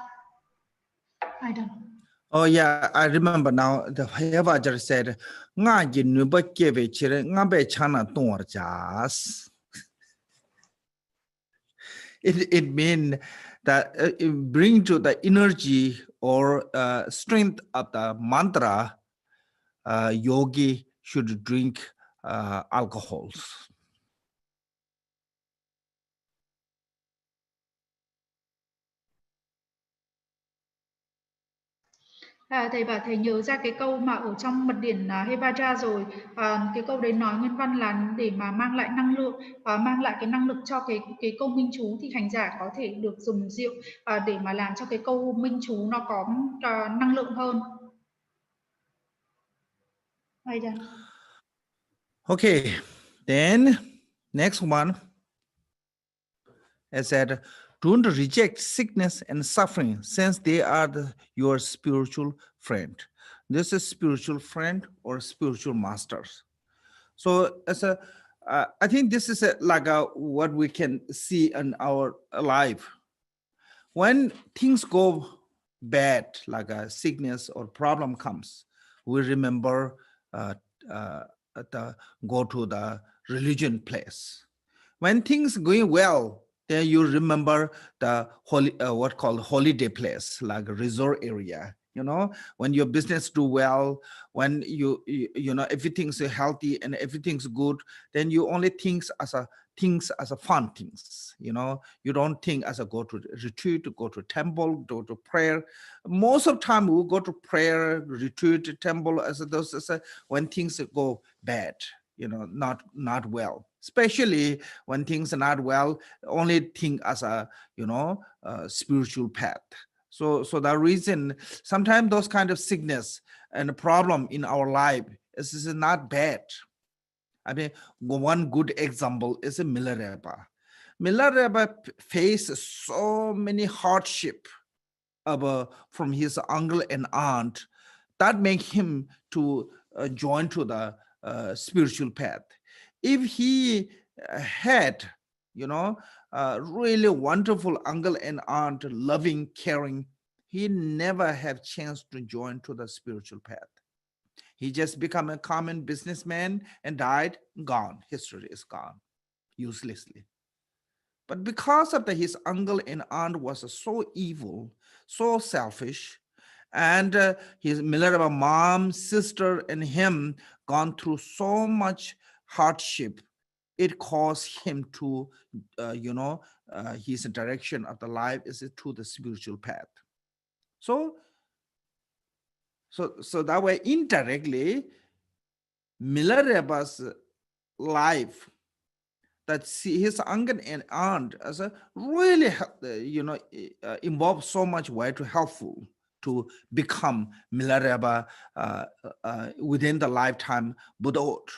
Oh yeah, I remember now. The Heva just said, "Nga jinuba keve chire nga be chana tor jas." It means that it bring to the energy or strength of the mantra. Yogi should drink alcohols. Thầy bảo thầy nhớ ra cái câu mà ở trong mật điển Hevaja rồi. Cái câu đấy nói nguyên văn là để mà mang lại năng lượng, mang lại cái năng lực cho cái câu minh chú, thì hành giả có thể được dùng rượu để mà làm cho cái câu minh chú nó có năng lượng hơn. Okay, then next one. I said, don't reject sickness and suffering, since they are your spiritual friend. This is spiritual friend or spiritual masters. So I think this is what we can see in our life. When things go bad, like a sickness or problem comes, we remember go to the religion place. When things going well, then you remember the what called holiday place, like a resort area. When your business do well, when you everything's healthy and everything's good, then you only things as a fun things. You don't think as a go to retreat, to go to temple, go to prayer. Most of the time we go to prayer, retreat, temple when things go bad, not well. Especially when things are not well, only think as a spiritual path. So the reason sometimes those kind of sickness and problem in our life is not bad. I mean, one good example is a Milarepa. Milarepa faced so many hardship from his uncle and aunt that make him to join to the spiritual path. If he had, really wonderful uncle and aunt, loving, caring, he never have chance to join to the spiritual path. He just become a common businessman and died, gone. History is gone, uselessly. But because of his uncle and aunt was so evil, so selfish, and his Milarepa mom, sister, and him gone through so much hardship, it caused him to, his direction of the life is to the spiritual path. So that way, indirectly, Milarepa's life, that his uncle and aunt as a really, involved so much way to helpful to become Milarepa within the lifetime Buddhahood.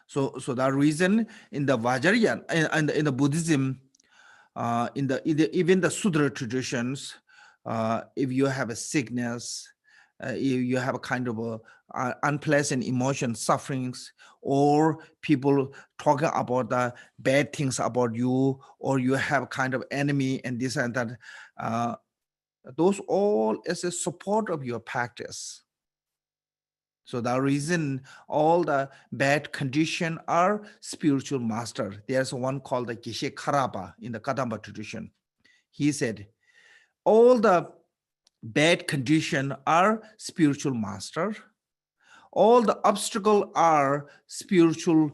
So that reason in the Vajrayana and in the Buddhism, even the Sudra traditions, if you have a sickness, you have a kind of unpleasant emotion, sufferings, or people talking about the bad things about you, or you have kind of enemy and this and that, those all is a support of your practice. So the reason all the bad condition are spiritual master. There's one called the Geshe Karapa in the Kadamba tradition. He said, all the bad condition are spiritual master. All the obstacle are spiritual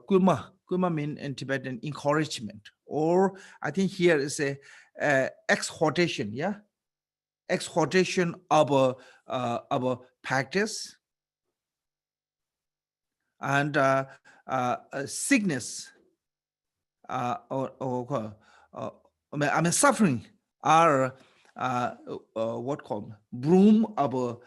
kuma. Kuma mean in Tibetan encouragement. Or I think here is a exhortation, yeah? Exhortation of a practice. And sickness or suffering are what called broom of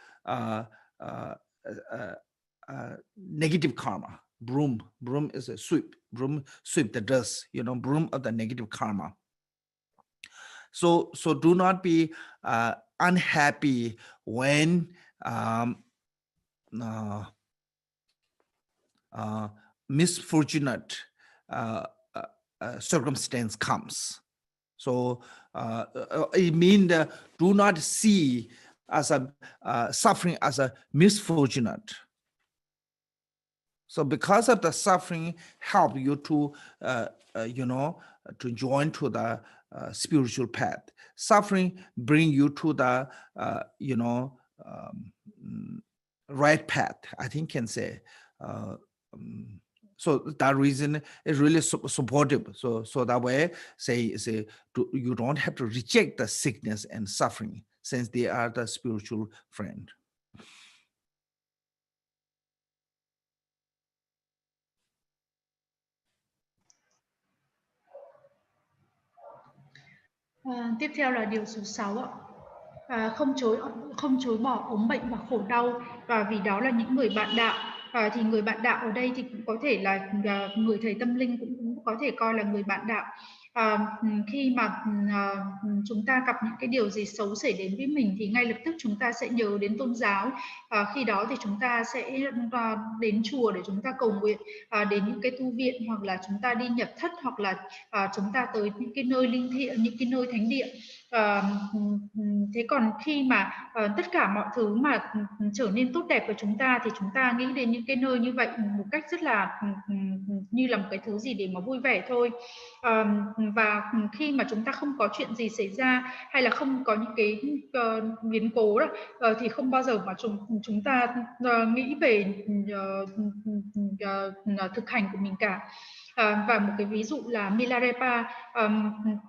negative karma. Broom is a sweep. Broom sweep the dust. Broom of the negative karma. So do not be unhappy when misfortunate circumstance comes. So It means do not see as a suffering as a misfortunate. So because of the suffering, help you to, to join to the spiritual path. Suffering bring you to the, right path, I think can say. So that reason is really supportive. So that way, say you don't have to reject the sickness and suffering, since they are the spiritual friend. Tiếp theo là điều số 6 ạ. Không chối bỏ ốm bệnh và khổ đau, và vì đó là những người bạn đạo. Thì người bạn đạo ở đây thì cũng có thể là người thầy tâm linh, cũng có thể coi là người bạn đạo. Khi mà chúng ta gặp những cái điều gì xấu xảy đến với mình thì ngay lập tức chúng ta sẽ nhớ đến tôn giáo. Khi đó thì chúng ta sẽ đến chùa để chúng ta cầu nguyện, đến những cái tu viện, hoặc là chúng ta đi nhập thất, hoặc là chúng ta tới những cái nơi linh thiêng, những cái nơi thánh địa. Thế còn khi mà tất cả mọi thứ mà trở nên tốt đẹp của chúng ta thì chúng ta nghĩ đến những cái nơi như vậy một cách rất là như là một cái thứ gì để mà vui vẻ thôi. Và khi mà chúng ta không có chuyện gì xảy ra, hay là không có những cái biến cố đó, thì không bao giờ mà chúng ta nghĩ về thực hành của mình cả. Và một cái ví dụ là Milarepa,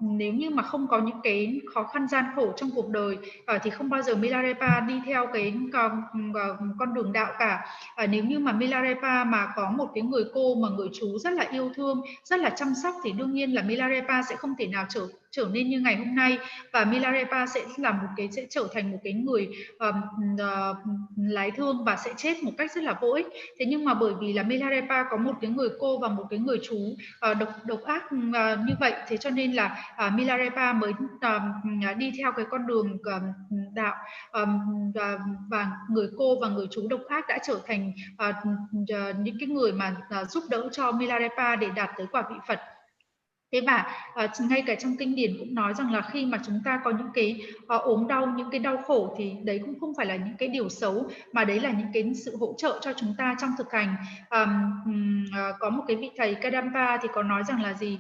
nếu như mà không có những cái khó khăn gian khổ trong cuộc đời thì không bao giờ Milarepa đi theo cái con đường đạo cả. Nếu như mà Milarepa mà có một cái người cô mà người chú rất là yêu thương, rất là chăm sóc, thì đương nhiên là Milarepa sẽ không thể nào trở nên như ngày hôm nay, và Milarepa sẽ trở thành một cái người lái thương và sẽ chết một cách rất là vô ích. Thế nhưng mà bởi vì là Milarepa có một cái người cô và một cái người chú độc ác như vậy, thế cho nên là Milarepa mới đi theo cái con đường đạo, và người cô và người chú độc ác đã trở thành những cái người mà giúp đỡ cho Milarepa để đạt tới quả vị Phật. Thế và ngay cả trong kinh điển cũng nói rằng là khi mà chúng ta có những cái ốm đau, những cái đau khổ, thì đấy cũng không phải là những cái điều xấu, mà đấy là những cái sự hỗ trợ cho chúng ta trong thực hành. Có một cái vị thầy Kadampa thì có nói rằng là gì,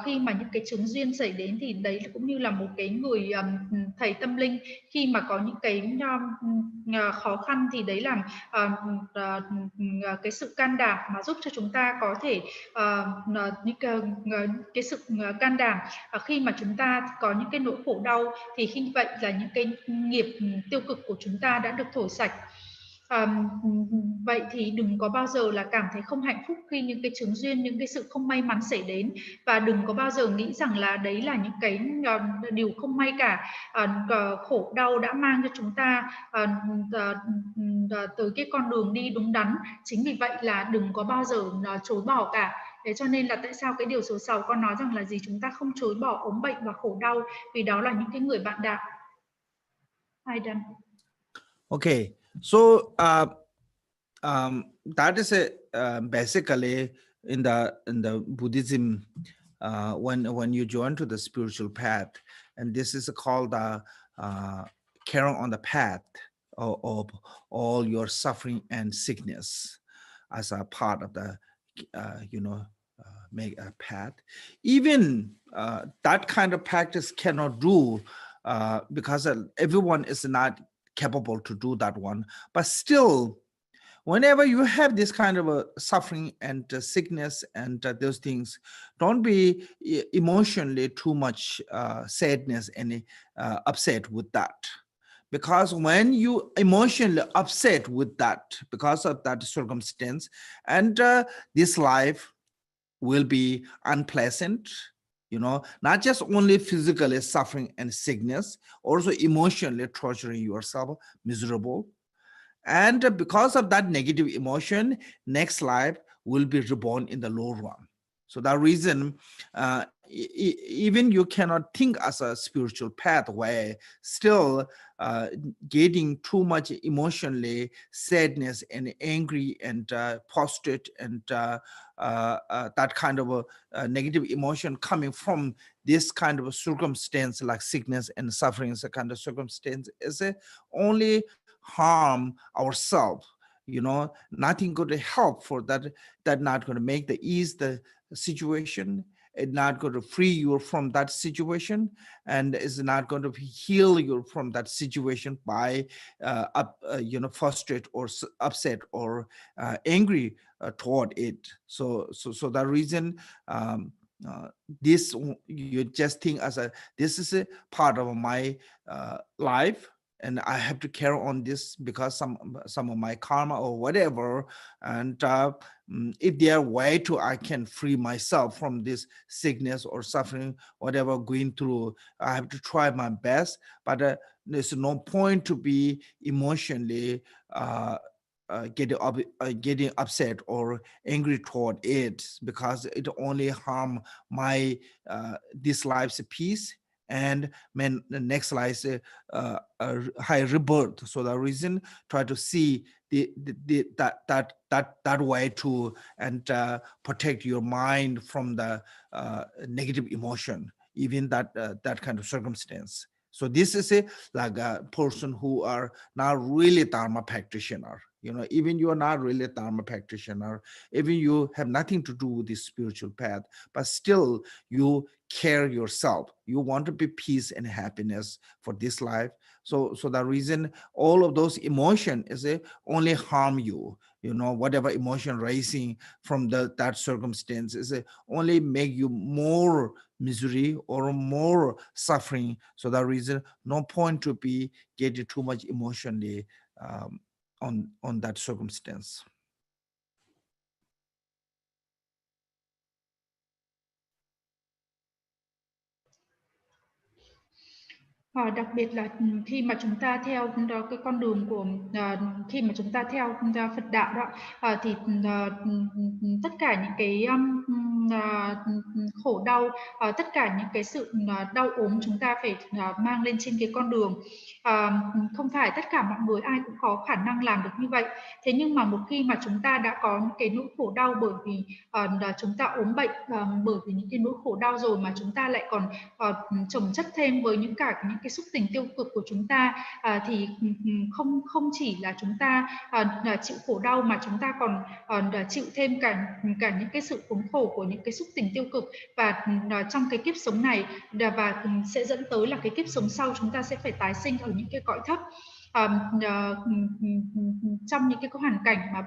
khi mà những cái chứng duyên xảy đến thì đấy cũng như là một cái người thầy tâm linh, khi mà có những cái khó khăn thì đấy là cái sự can đảm mà giúp cho chúng ta có thể những cái sự can đảm. Khi mà chúng ta có những cái nỗi khổ đau thì khi vậy là những cái nghiệp tiêu cực của chúng ta đã được thổi sạch. Vậy thì đừng có bao giờ là cảm thấy không hạnh phúc khi những cái chứng duyên, những cái sự không may mắn xảy đến, và đừng có bao giờ nghĩ rằng là đấy là những cái điều không may cả. Khổ đau đã mang cho chúng ta tới cái con đường đi đúng đắn. Chính vì vậy là đừng có bao giờ chối bỏ cả. Thế cho nên là tại sao cái điều số 6 con nói rằng là gì, chúng ta không chối bỏ ốm bệnh và khổ đau, vì đó là những cái người bạn đạo. Ai done? Okay, so that is basically in the Buddhism, when you join to the spiritual path, and this is called the carrying on the path of all your suffering and sickness as a part of the make a path. Even that kind of practice cannot do because everyone is not capable to do that one. But still, whenever you have this kind of a suffering and sickness and those things, don't be emotionally too much sadness and upset with that. Because when you emotionally upset with that because of that circumstance, and this life will be unpleasant, not just only physically suffering and sickness, also emotionally torturing yourself, miserable. And because of that negative emotion, next life will be reborn in the low run. So that reason, even you cannot think as a spiritual pathway, still getting too much emotionally sadness and angry and prostrate and that kind of a negative emotion coming from this kind of a circumstance like sickness and suffering, is a kind of circumstance is only harm ourselves. Nothing going to help for that. That not going to make the ease the situation. It's not going to free you from that situation, and is not going to heal you from that situation by frustrated or upset or angry toward it. So that reason, this you just think as this is a part of my life, and I have to carry on this because some of my karma or whatever. And if there are way to I can free myself from this sickness or suffering, whatever going through, I have to try my best. But there's no point to be emotionally getting upset or angry toward it, because it only harm my this life's peace, and when the next life high rebirth. So the reason, try to see that way to, and protect your mind from the negative emotion, even that kind of circumstance. So this is like a person who are not really Dharma practitioner. Even you are not really Dharma practitioner, even you have nothing to do with this spiritual path, but still you care yourself. You want to be peace and happiness for this life. So the reason all of those emotion is only harm you. Whatever emotion raising from that circumstance is only make you more misery or more suffering. So that reason, no point to be getting too much emotionally on that circumstance. Đặc biệt là khi mà chúng ta theo cái con đường của khi mà chúng ta theo Phật đạo đó, thì tất cả những cái khổ đau, tất cả những cái sự đau ốm chúng ta phải mang lên trên cái con đường. Không phải tất cả mọi người ai cũng có khả năng làm được như vậy. Thế nhưng mà một khi mà chúng ta đã có những cái nỗi khổ đau bởi vì chúng ta ốm bệnh, bởi vì những cái nỗi khổ đau rồi mà chúng ta lại còn chồng chất thêm với những cái xúc tình tiêu cực của chúng ta, thì không chỉ là chúng ta chịu khổ đau mà chúng ta còn chịu thêm cả những cái sự khốn khổ của những cái xúc tình tiêu cực, và trong cái kiếp sống này và sẽ dẫn tới là cái kiếp sống sau chúng ta sẽ phải tái sinh ở những cái cõi thấp. Trong những cái hoàn cảnh mà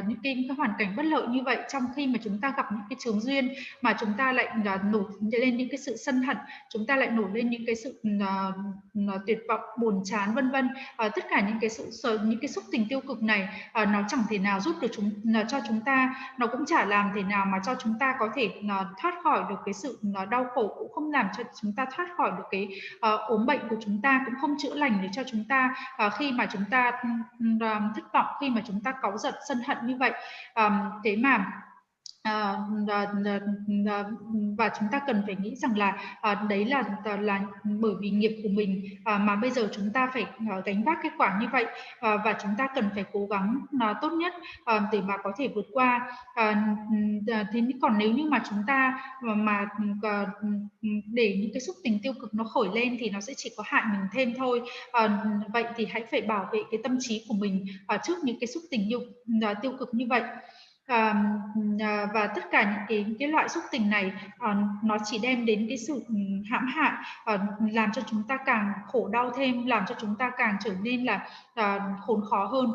những cái hoàn cảnh bất lợi như vậy, trong khi mà chúng ta gặp những cái chướng duyên mà chúng ta lại nổi lên những cái sự sân hận, chúng ta lại nổi lên những cái sự tuyệt vọng, buồn chán, vân vân. Tất cả những cái xúc tình tiêu cực này nó chẳng thể nào giúp được cho chúng ta, nó cũng chả làm thể nào mà cho chúng ta có thể thoát khỏi được cái sự đau khổ, cũng không làm cho chúng ta thoát khỏi được cái ốm bệnh của chúng ta, cũng không chữa lành để cho chúng ta khi mà chúng ta thất vọng, khi mà chúng ta cáu giận, sân hận như vậy. Thế mà và chúng ta cần phải nghĩ rằng là đấy là bởi vì nghiệp của mình mà bây giờ chúng ta phải gánh vác kết quả như vậy, và chúng ta cần phải cố gắng tốt nhất để mà có thể vượt qua. Thế còn nếu như mà chúng ta mà để những cái xúc tình tiêu cực nó khởi lên thì nó sẽ chỉ có hại mình thêm thôi. Vậy thì hãy phải bảo vệ cái tâm trí của mình trước những cái xúc tình tiêu cực như vậy. Và tất cả những cái loại xúc tình này nó chỉ đem đến cái sự hãm hại, làm cho chúng ta càng khổ đau thêm, làm cho chúng ta càng trở nên là khốn khó hơn.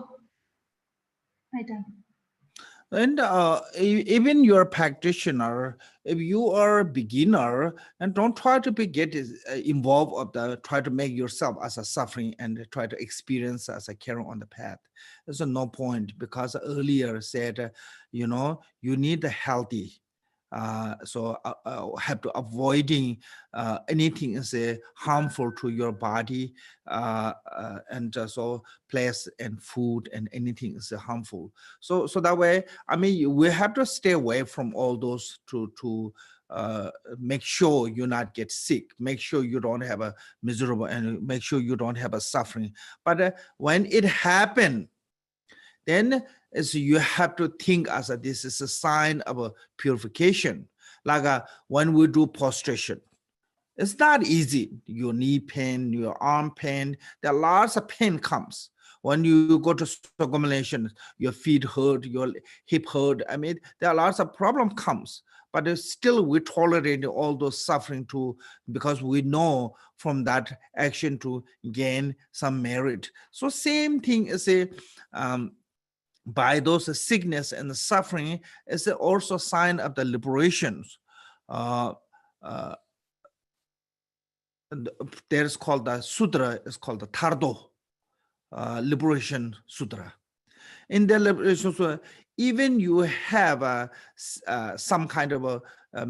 And even you're a practitioner, if you are a beginner, and don't try to get involved or try to make yourself as a suffering and try to experience as a carry on the path. There's no point, because earlier said, you need a healthy. So have to avoiding anything is harmful to your body, and so place and food and anything is harmful. So that way, I mean, we have to stay away from all those to make sure you not get sick, make sure you don't have a miserable, and make sure you don't have a suffering. But when it happened, then you have to think as this is a sign of a purification. Like when we do prostration, it's not easy. Your knee pain, your arm pain, there are lots of pain comes. When you go to circumambulation, your feet hurt, your hip hurt. I mean, there are lots of problem comes, but still we tolerate all those suffering too, because we know from that action to gain some merit. So same thing is a by those sickness and the suffering is also a sign of the liberations. There's called the sutra, is called the Thardo Liberation Sutra. In the Liberation Sutra, even you have some kind of a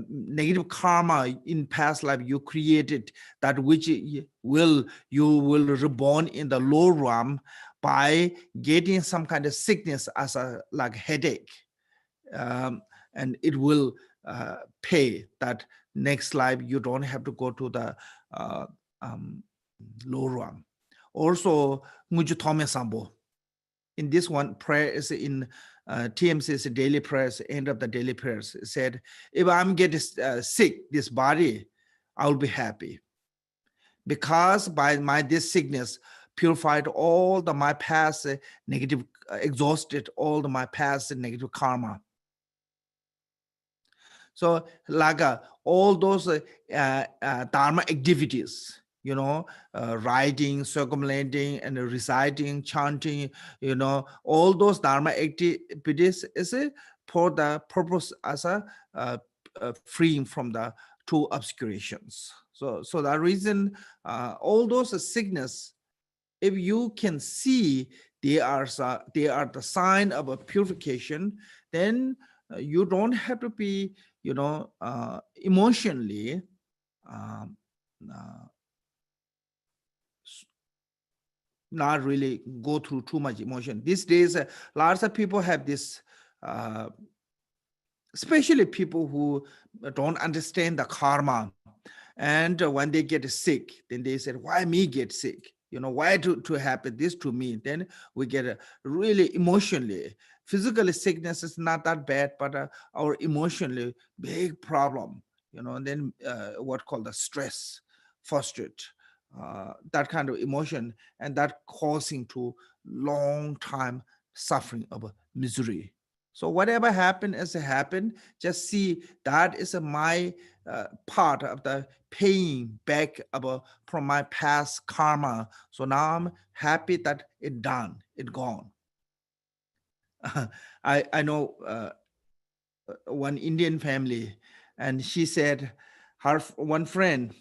negative karma in past life you created, that which you will reborn in the lower realm by getting some kind of sickness as a like headache, and it will pay that next life you don't have to go to the lower realm. Also, Mujutome Sambo. In this one, prayer is in TMC's daily prayers, end of the daily prayers. It said, if I'm getting sick, this body, I will be happy. Because by this sickness, purified all my past negative, exhausted all my past negative karma. So like all those dharma activities, riding, circumambulating, and reciting, chanting, all those dharma activities is for the purpose as freeing from the two obscurations. So that reason, all those sickness, if you can see they are the sign of a purification, then you don't have to be, emotionally not really go through too much emotion. These days, lots of people have this, especially people who don't understand the karma. And when they get sick, then they said, why me get sick? Why to happen this to me? Then we get really emotionally. Physically sickness is not that bad, but our emotionally big problem, and then what called the stress, frustrate, that kind of emotion, and that causing to long time suffering of misery. So whatever happened has happened. Just see that is my part of the paying back from my past karma. So now I'm happy that it done, it gone. I know one Indian family, and she said her one friend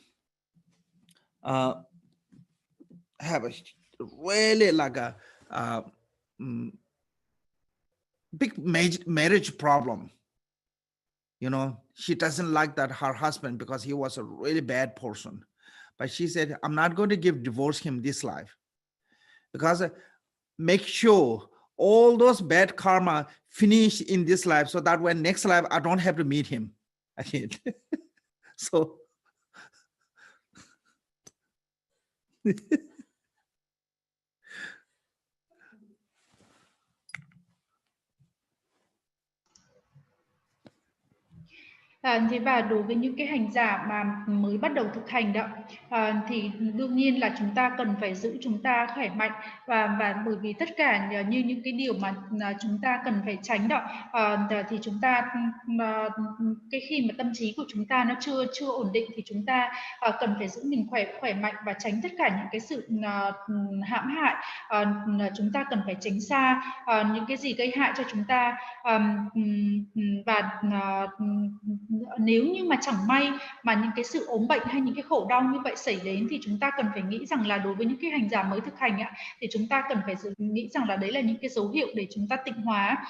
have a really like a big marriage problem. She doesn't like that her husband because he was a really bad person. But she said, I'm not going to divorce him this life, because make sure all those bad karma finish in this life, so that when next life I don't have to meet him again. So Thế và đối với những cái hành giả mà mới bắt đầu thực hành đó, thì đương nhiên là chúng ta cần phải giữ chúng ta khỏe mạnh, và bởi vì tất cả như những cái điều mà chúng ta cần phải tránh đó, thì chúng ta cái khi mà tâm trí của chúng ta nó chưa ổn định, thì chúng ta cần phải giữ mình khỏe mạnh và tránh tất cả những cái sự hãm hại. Chúng ta cần phải tránh xa những cái gì gây hại cho chúng ta, và nếu như mà chẳng may mà những cái sự ốm bệnh hay những cái khổ đau như vậy xảy đến, thì chúng ta cần phải nghĩ rằng là đối với những cái hành giả mới thực hành thì chúng ta cần phải nghĩ rằng là đấy là những cái dấu hiệu để chúng ta tịnh hóa.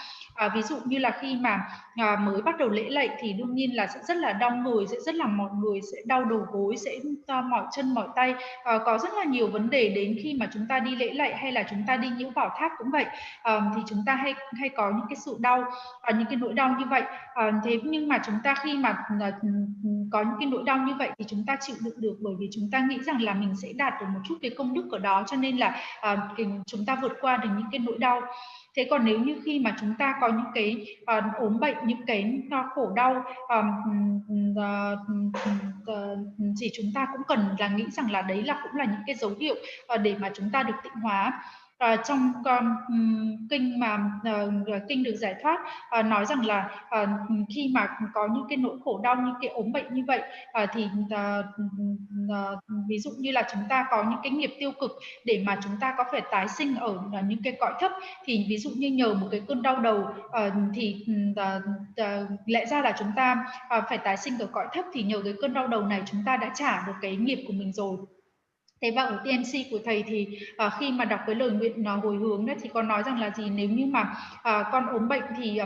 Ví dụ như là khi mà mới bắt đầu lễ lạy thì đương nhiên là sẽ rất là đau người, sẽ rất là mọi người sẽ đau đầu gối, sẽ mỏi chân mỏi tay, có rất là nhiều vấn đề đến khi mà chúng ta đi lễ lạy, hay là chúng ta đi nhiễu bảo tháp cũng vậy. Thì chúng ta hay có những cái sự đau, những cái nỗi đau như vậy. Thế nhưng mà chúng ta khi khi mà có những cái nỗi đau như vậy thì chúng ta chịu đựng được, bởi vì chúng ta nghĩ rằng là mình sẽ đạt được một chút cái công đức ở đó, cho nên là chúng ta vượt qua được những cái nỗi đau. Thế còn nếu như khi mà chúng ta có những cái ốm bệnh, những cái khổ đau thì chúng ta cũng cần là nghĩ rằng là đấy là cũng là những cái dấu hiệu để mà chúng ta được tịnh hóa. Trong kinh mà kinh được giải thoát nói rằng là khi mà có những cái nỗi khổ đau, những cái ốm bệnh như vậy thì ví dụ như là chúng ta có những cái nghiệp tiêu cực để mà chúng ta có phải tái sinh ở những cái cõi thấp, thì ví dụ như nhờ một cái cơn đau đầu thì lẽ ra là chúng ta phải tái sinh ở cõi thấp, thì nhờ cái cơn đau đầu này chúng ta đã trả được cái nghiệp của mình rồi. Thế và ở TNC của thầy thì khi mà đọc cái lời nguyện hồi hướng đấy thì con nói rằng là gì, nếu như mà con ốm bệnh thì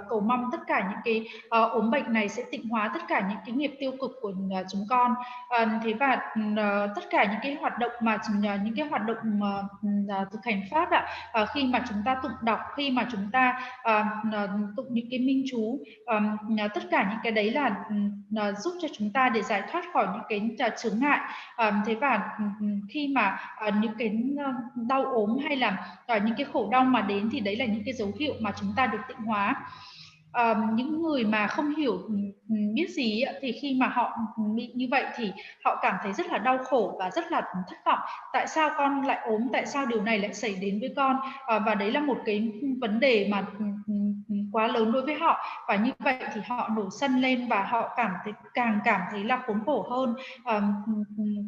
cầu mong tất cả những cái ốm bệnh này sẽ tịnh hóa tất cả những cái nghiệp tiêu cực của chúng con. Thế và tất cả những cái hoạt động mà những cái hoạt động thực hành pháp khi mà chúng ta tụng đọc, khi mà chúng ta tụng những cái minh chú, tất cả những cái đấy là giúp cho chúng ta để giải thoát khỏi những cái chướng ngại. Thế và khi mà những cái đau ốm hay là những cái khổ đau mà đến thì đấy là những cái dấu hiệu mà chúng ta được tịnh hóa. Những người mà không hiểu biết gì thì khi mà họ bị như vậy thì họ cảm thấy rất là đau khổ và rất là thất vọng. Tại sao con lại ốm? Tại sao điều này lại xảy đến với con? Và đấy là một cái vấn đề mà quá lớn đối với họ, và như vậy thì họ nổi sân lên và họ càng cảm thấy là khốn khổ hơn.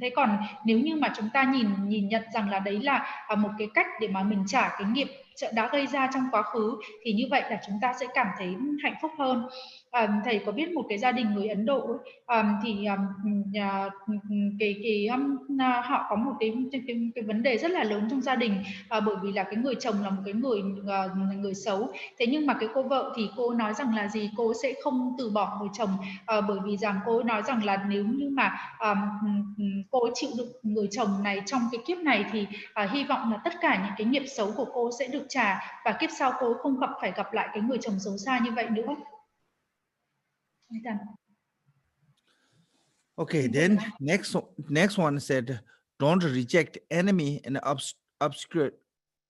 Thế còn nếu như mà chúng ta nhìn nhận rằng là đấy là một cái cách để mà mình trả cái nghiệp đã gây ra trong quá khứ, thì như vậy là chúng ta sẽ cảm thấy hạnh phúc hơn. Thầy có biết một cái gia đình người Ấn Độ thì họ có một cái vấn đề rất là lớn trong gia đình, bởi vì là cái người chồng là một cái người xấu. Thế nhưng mà cái cô vợ thì cô nói rằng là gì, cô sẽ không từ bỏ người chồng, bởi vì rằng cô nói rằng là nếu như mà cô chịu đựng người chồng này trong cái kiếp này thì hy vọng là tất cả những cái nghiệp xấu của cô sẽ được trả, và kiếp sau cô không phải gặp lại cái người chồng xấu xa như vậy nữa. Okay, then next one said, don't reject enemy and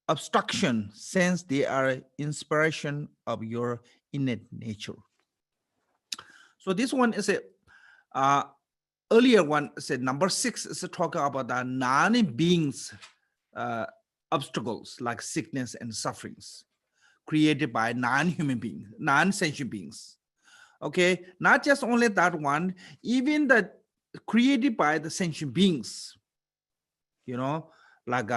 obstruction, since they are inspiration of your innate nature. So this one is a earlier one said number 6 is talking about the non-beings obstacles like sickness and sufferings created by non-human beings, non-sentient beings. Okay, not just only that one, even the created by the sentient beings, you know, like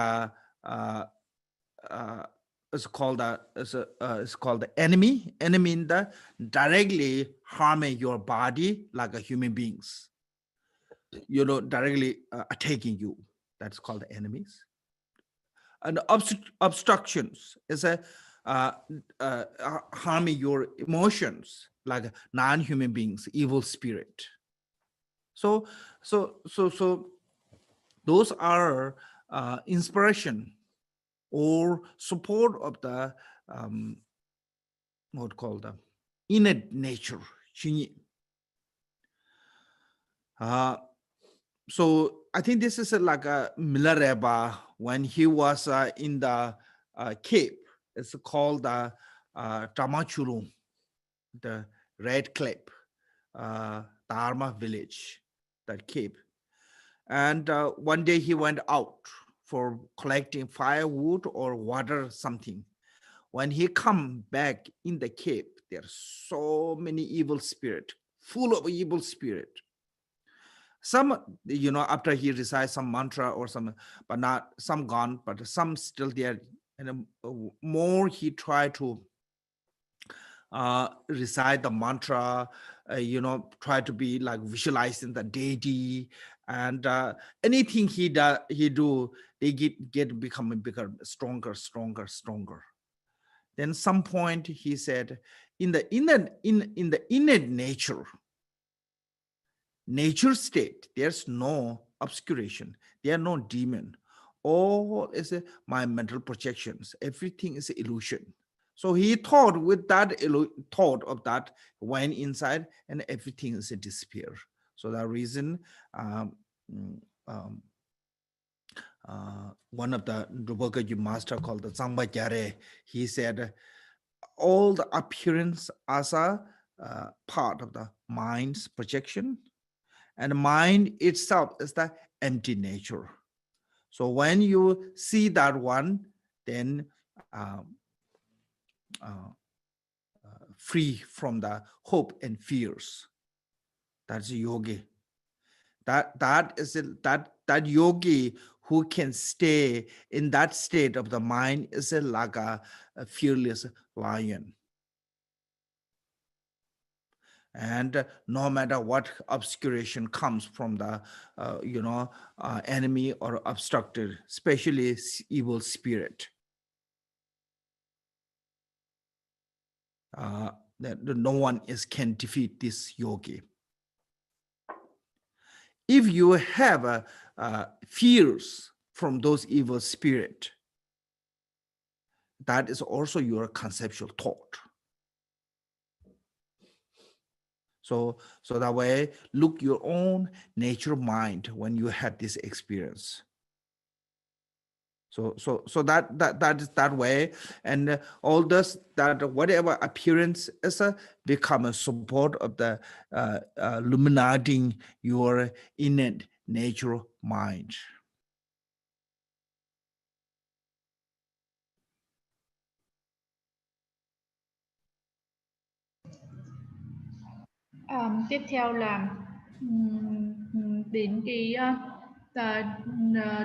it's called the enemy in the directly harming your body, like a human beings, you know, directly attacking you. That's called the enemies. And obstructions is harming your emotions, like non-human beings, evil spirit. So those are inspiration or support of the what called the innate nature. So I think this is like a Milarepa when he was in the cave. It's called the Tamachurum, the red cliff, Dharma village, that cave. And one day he went out for collecting firewood or water, something. When he come back in the cave, there are so many evil spirit, full of evil spirit. Some, you know, after he recites some mantra or some, but not some gone, but some still there. And more he tried to recite the mantra, you know, try to be like visualizing the deity, and anything he do, they get becoming bigger, stronger. Then some point he said, in the innate nature state, there's no obscuration, there are no demon. All is my mental projections, everything is illusion. So he thought with that thought of that, went inside and everything is a disappear. So that reason, one of the Drupal master called the Zangba, he said, all the appearance as a part of the mind's projection, and the mind itself is the empty nature. So when you see that one, then free from the hope and fears. That's yogi. That is that yogi who can stay in that state of the mind is like a fearless lion. And no matter what obscuration comes from the enemy or obstructed, especially evil spirit, that no one can defeat this yogi. If you have fears from those evil spirit, that is also your conceptual thought. So that way, look your own nature mind when you had this experience. So that is that way, and all this, that whatever appearance is become a support of the illuminating your innate natural mind. Tiếp theo là đến cái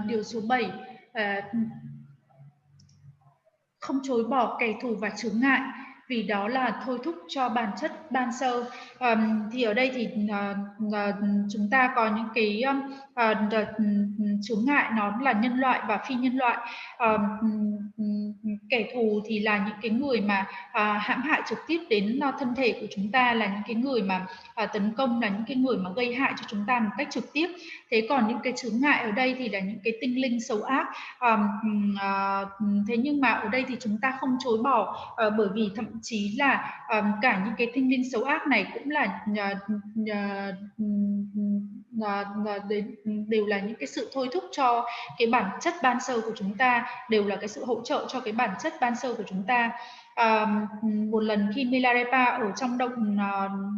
điều số 7, không chối bỏ kẻ thù và chướng ngại, vì đó là thôi thúc cho bản chất ban sơ. Thì ở đây thì chúng ta có những cái chướng ngại, nó là nhân loại và phi nhân loại. Kẻ thù thì là những cái người mà hãm hại trực tiếp đến thân thể của chúng ta, là những cái người mà tấn công, là những cái người mà gây hại cho chúng ta một cách trực tiếp. Thế còn những cái chướng ngại ở đây thì là những cái tinh linh xấu ác. Thế nhưng mà ở đây thì chúng ta không chối bỏ, bởi vì thậm chí là cả những cái tinh linh xấu ác này cũng là đều là những cái sự thôi thúc cho cái bản chất ban sơ của chúng ta, đều là cái sự hỗ trợ cho cái bản chất ban sơ của chúng ta. Một lần khi Milarepa ở trong động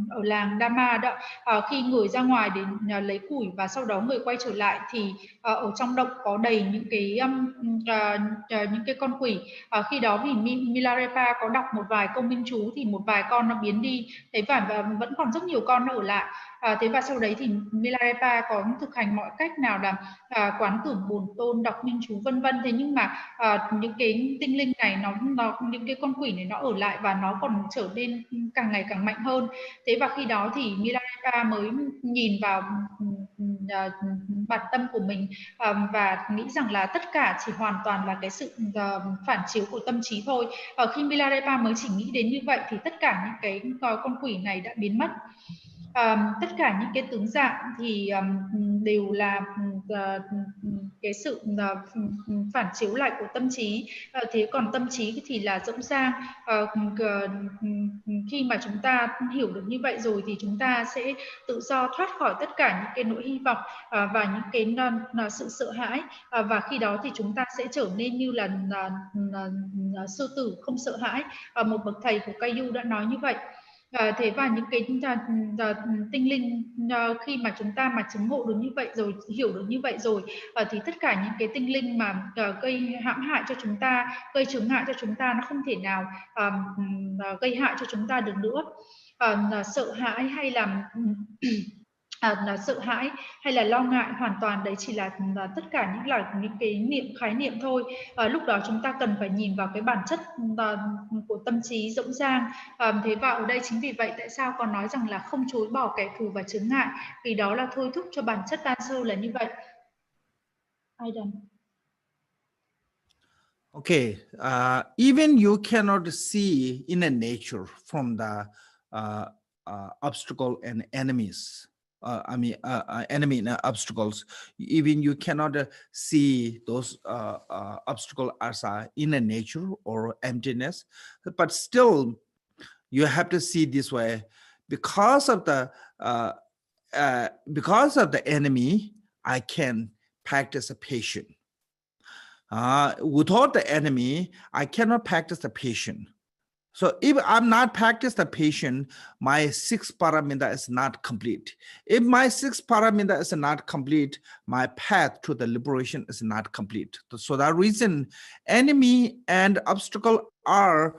ở làng Dhamma đó, khi người ra ngoài để lấy củi và sau đó người quay trở lại, thì ở trong động có đầy những cái con quỷ. Khi đó vì Milarepa có đọc một vài câu minh chú thì một vài con nó biến đi, thế và vẫn còn rất nhiều con nó ở lại. Thế và sau đấy thì Milarepa có thực hành mọi cách nào là quán tưởng bổn tôn, đọc minh chú vân vân. Thế nhưng mà những cái tinh linh này nó những cái con quỷ này nó ở lại và nó còn trở nên càng ngày càng mạnh hơn. Thế và khi đó thì Milarepa mới nhìn vào bản tâm của mình và nghĩ rằng là tất cả chỉ hoàn toàn là cái sự phản chiếu của tâm trí thôi. Khi Milarepa mới chỉ nghĩ đến như vậy thì tất cả những cái con quỷ này đã biến mất. Tất cả những cái tướng dạng thì đều là cái sự phản chiếu lại của tâm trí. Thế còn tâm trí thì là rỗng rang. Khi mà chúng ta hiểu được như vậy rồi thì chúng ta sẽ tự do thoát khỏi tất cả những cái nỗi hy vọng và những cái sự sợ hãi, và khi đó thì chúng ta sẽ trở nên như là sư tử không sợ hãi. Một bậc thầy của Kayu đã nói như vậy. Thế và những cái tinh linh, khi mà chúng ta mà chứng ngộ được như vậy rồi, hiểu được như vậy rồi, thì tất cả những cái tinh linh mà gây hãm hại cho chúng ta, gây chướng ngại cho chúng ta, nó không thể nào gây hại cho chúng ta được nữa. Sợ hãi hay là sợ hãi hay là lo ngại hoàn toàn đấy chỉ là tất cả những cái khái niệm thôi. Lúc đó chúng ta cần phải nhìn vào cái bản chất của tâm trí rỗng rang. Thế và ở đây chính vì vậy tại sao còn nói rằng là không chối bỏ kẻ thù và chướng ngại, vì đó là thôi thúc cho bản chất ban sơ là như vậy. Ai done? Okay, even you cannot see in a nature from the obstacle and enemies. enemy obstacles. Even you cannot see those obstacles as inner nature or emptiness, but still you have to see this way. Because of the enemy, I can practice a patience. Without the enemy, I cannot practice the patience. So if I'm not practice the patience, my 6 paramita is not complete. If my 6 paramita is not complete, my path to the liberation is not complete. So that reason, enemy and obstacle are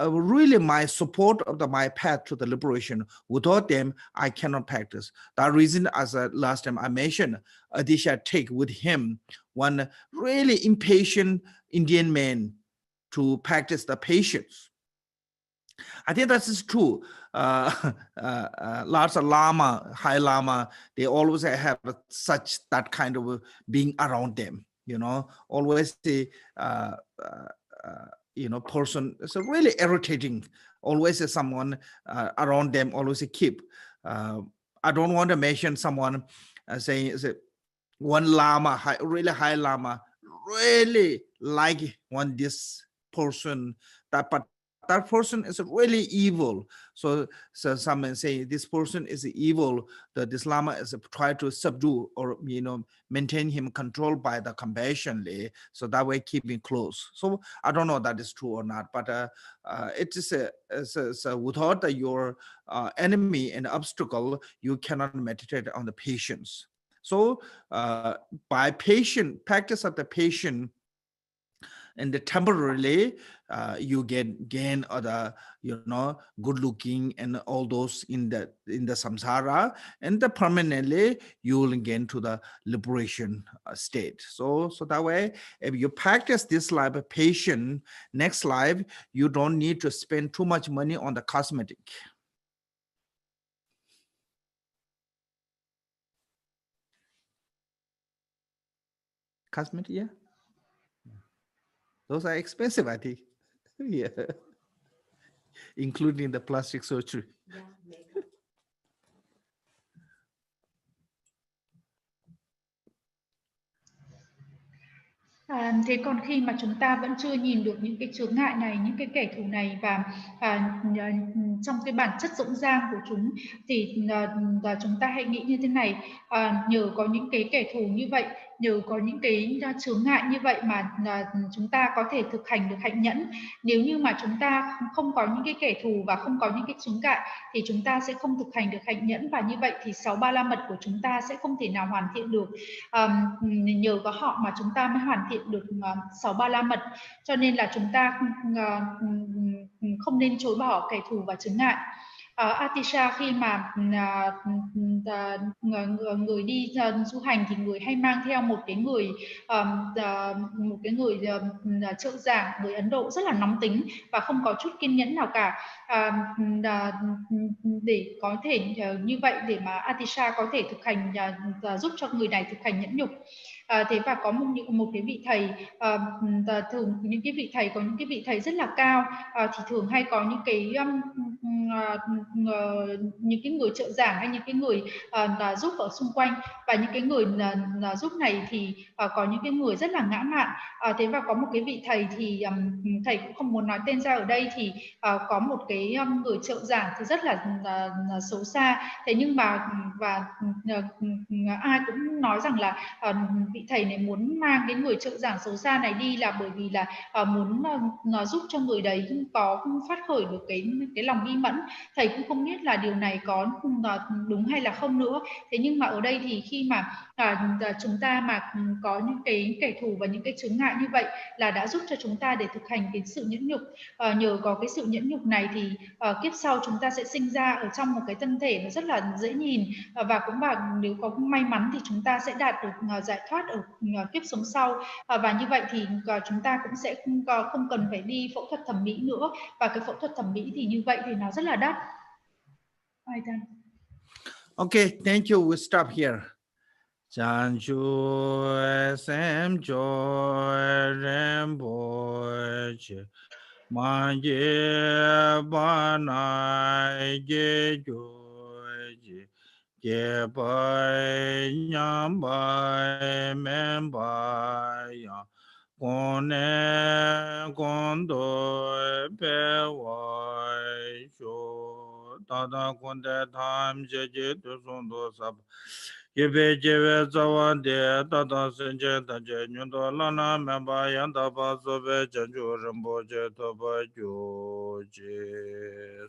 really my support of my path to the liberation. Without them, I cannot practice. That reason, as last time I mentioned, Adisha take with him one really impatient Indian man to practice the patience. I think that is true. Lots of lama, high lama, they always have such that kind of being around them. Always the person is really irritating. Always someone around them. Always keep. I don't want to mention someone saying one lama, really high lama, really like this person, but that person is really evil. So someone say this person is evil. This lama is try to subdue or maintain him controlled by the compassion. So that way keep him close. So I don't know that is true or not, but it is without your enemy and obstacle, you cannot meditate on the patience. So by practice of the patience, and the temporarily you gain other good looking and all those in the samsara, and the permanently you will gain to the liberation state. So that way, if you practice this life of patience, next life you don't need to spend too much money on the cosmetic. Cosmetic, yeah. Those are expensive, I think. Yeah. Including the plastic surgery. Yeah, thế còn khi mà chúng ta vẫn chưa nhìn được những cái chướng ngại này, những cái kẻ thù này và trong cái bản chất dũng dang của chúng, thì chúng ta hãy nghĩ như thế này: nhờ có những cái kẻ thù như vậy, nhờ có những cái chướng ngại như vậy mà chúng ta có thể thực hành được hạnh nhẫn. Nếu như mà chúng ta không có những cái kẻ thù và không có những cái chướng ngại thì chúng ta sẽ không thực hành được hạnh nhẫn, và như vậy thì 6 ba la mật của chúng ta sẽ không thể nào hoàn thiện được. Nhờ có họ mà chúng ta mới hoàn thiện được 6 ba la mật. Cho nên là chúng ta không nên chối bỏ kẻ thù và chướng ngại. Atisha, khi mà người đi du hành thì người hay mang theo một cái người trợ giảng, người Ấn Độ rất là nóng tính và không có chút kiên nhẫn nào cả, để có thể như vậy để mà Atisha có thể thực hành giúp cho người này thực hành nhẫn nhục. Thế và có một cái vị thầy, thường những cái vị thầy, có những cái vị thầy rất là cao thì thường hay có những cái người trợ giảng hay những cái người giúp ở xung quanh, và những cái người giúp này thì có những cái người rất là ngã mạn. Thế và có một cái vị thầy thì thầy cũng không muốn nói tên ra ở đây, thì có một cái người trợ giảng thì rất là xấu xa. Thế nhưng mà ai cũng nói rằng là vị thầy này muốn mang cái người trợ giảng xấu xa này đi là bởi vì là muốn giúp cho người đấy có phát khởi được cái lòng bi mẫn. Thầy cũng không biết là điều này có đúng hay là không nữa. Thế nhưng mà ở đây thì khi mà chúng ta mà có những cái kẻ thù và những cái chướng ngại như vậy là đã giúp cho chúng ta để thực hành cái sự nhẫn nhục. Nhờ có cái sự nhẫn nhục này thì kiếp sau chúng ta sẽ sinh ra ở trong một cái thân thể nó rất là dễ nhìn, và cũng nếu có may mắn thì chúng ta sẽ đạt được giải thoát ở kiếp sống sau. Và như vậy thì chúng ta cũng sẽ không cần phải đi phẫu thuật thẩm mỹ nữa, và cái phẫu thuật thẩm mỹ thì như vậy thì nó rất là đắt. Okay, thank you. We'll stop here. Chanchu sem joy remboche manje banai ge joy ye bai nyam bai men bai ya kone kondo pe wai sho tada konde tham je je tu son do sab yebe jeve zawan de tada senje tanje nyundo lana men bai yan da ba so be janju rambo je to ba jo je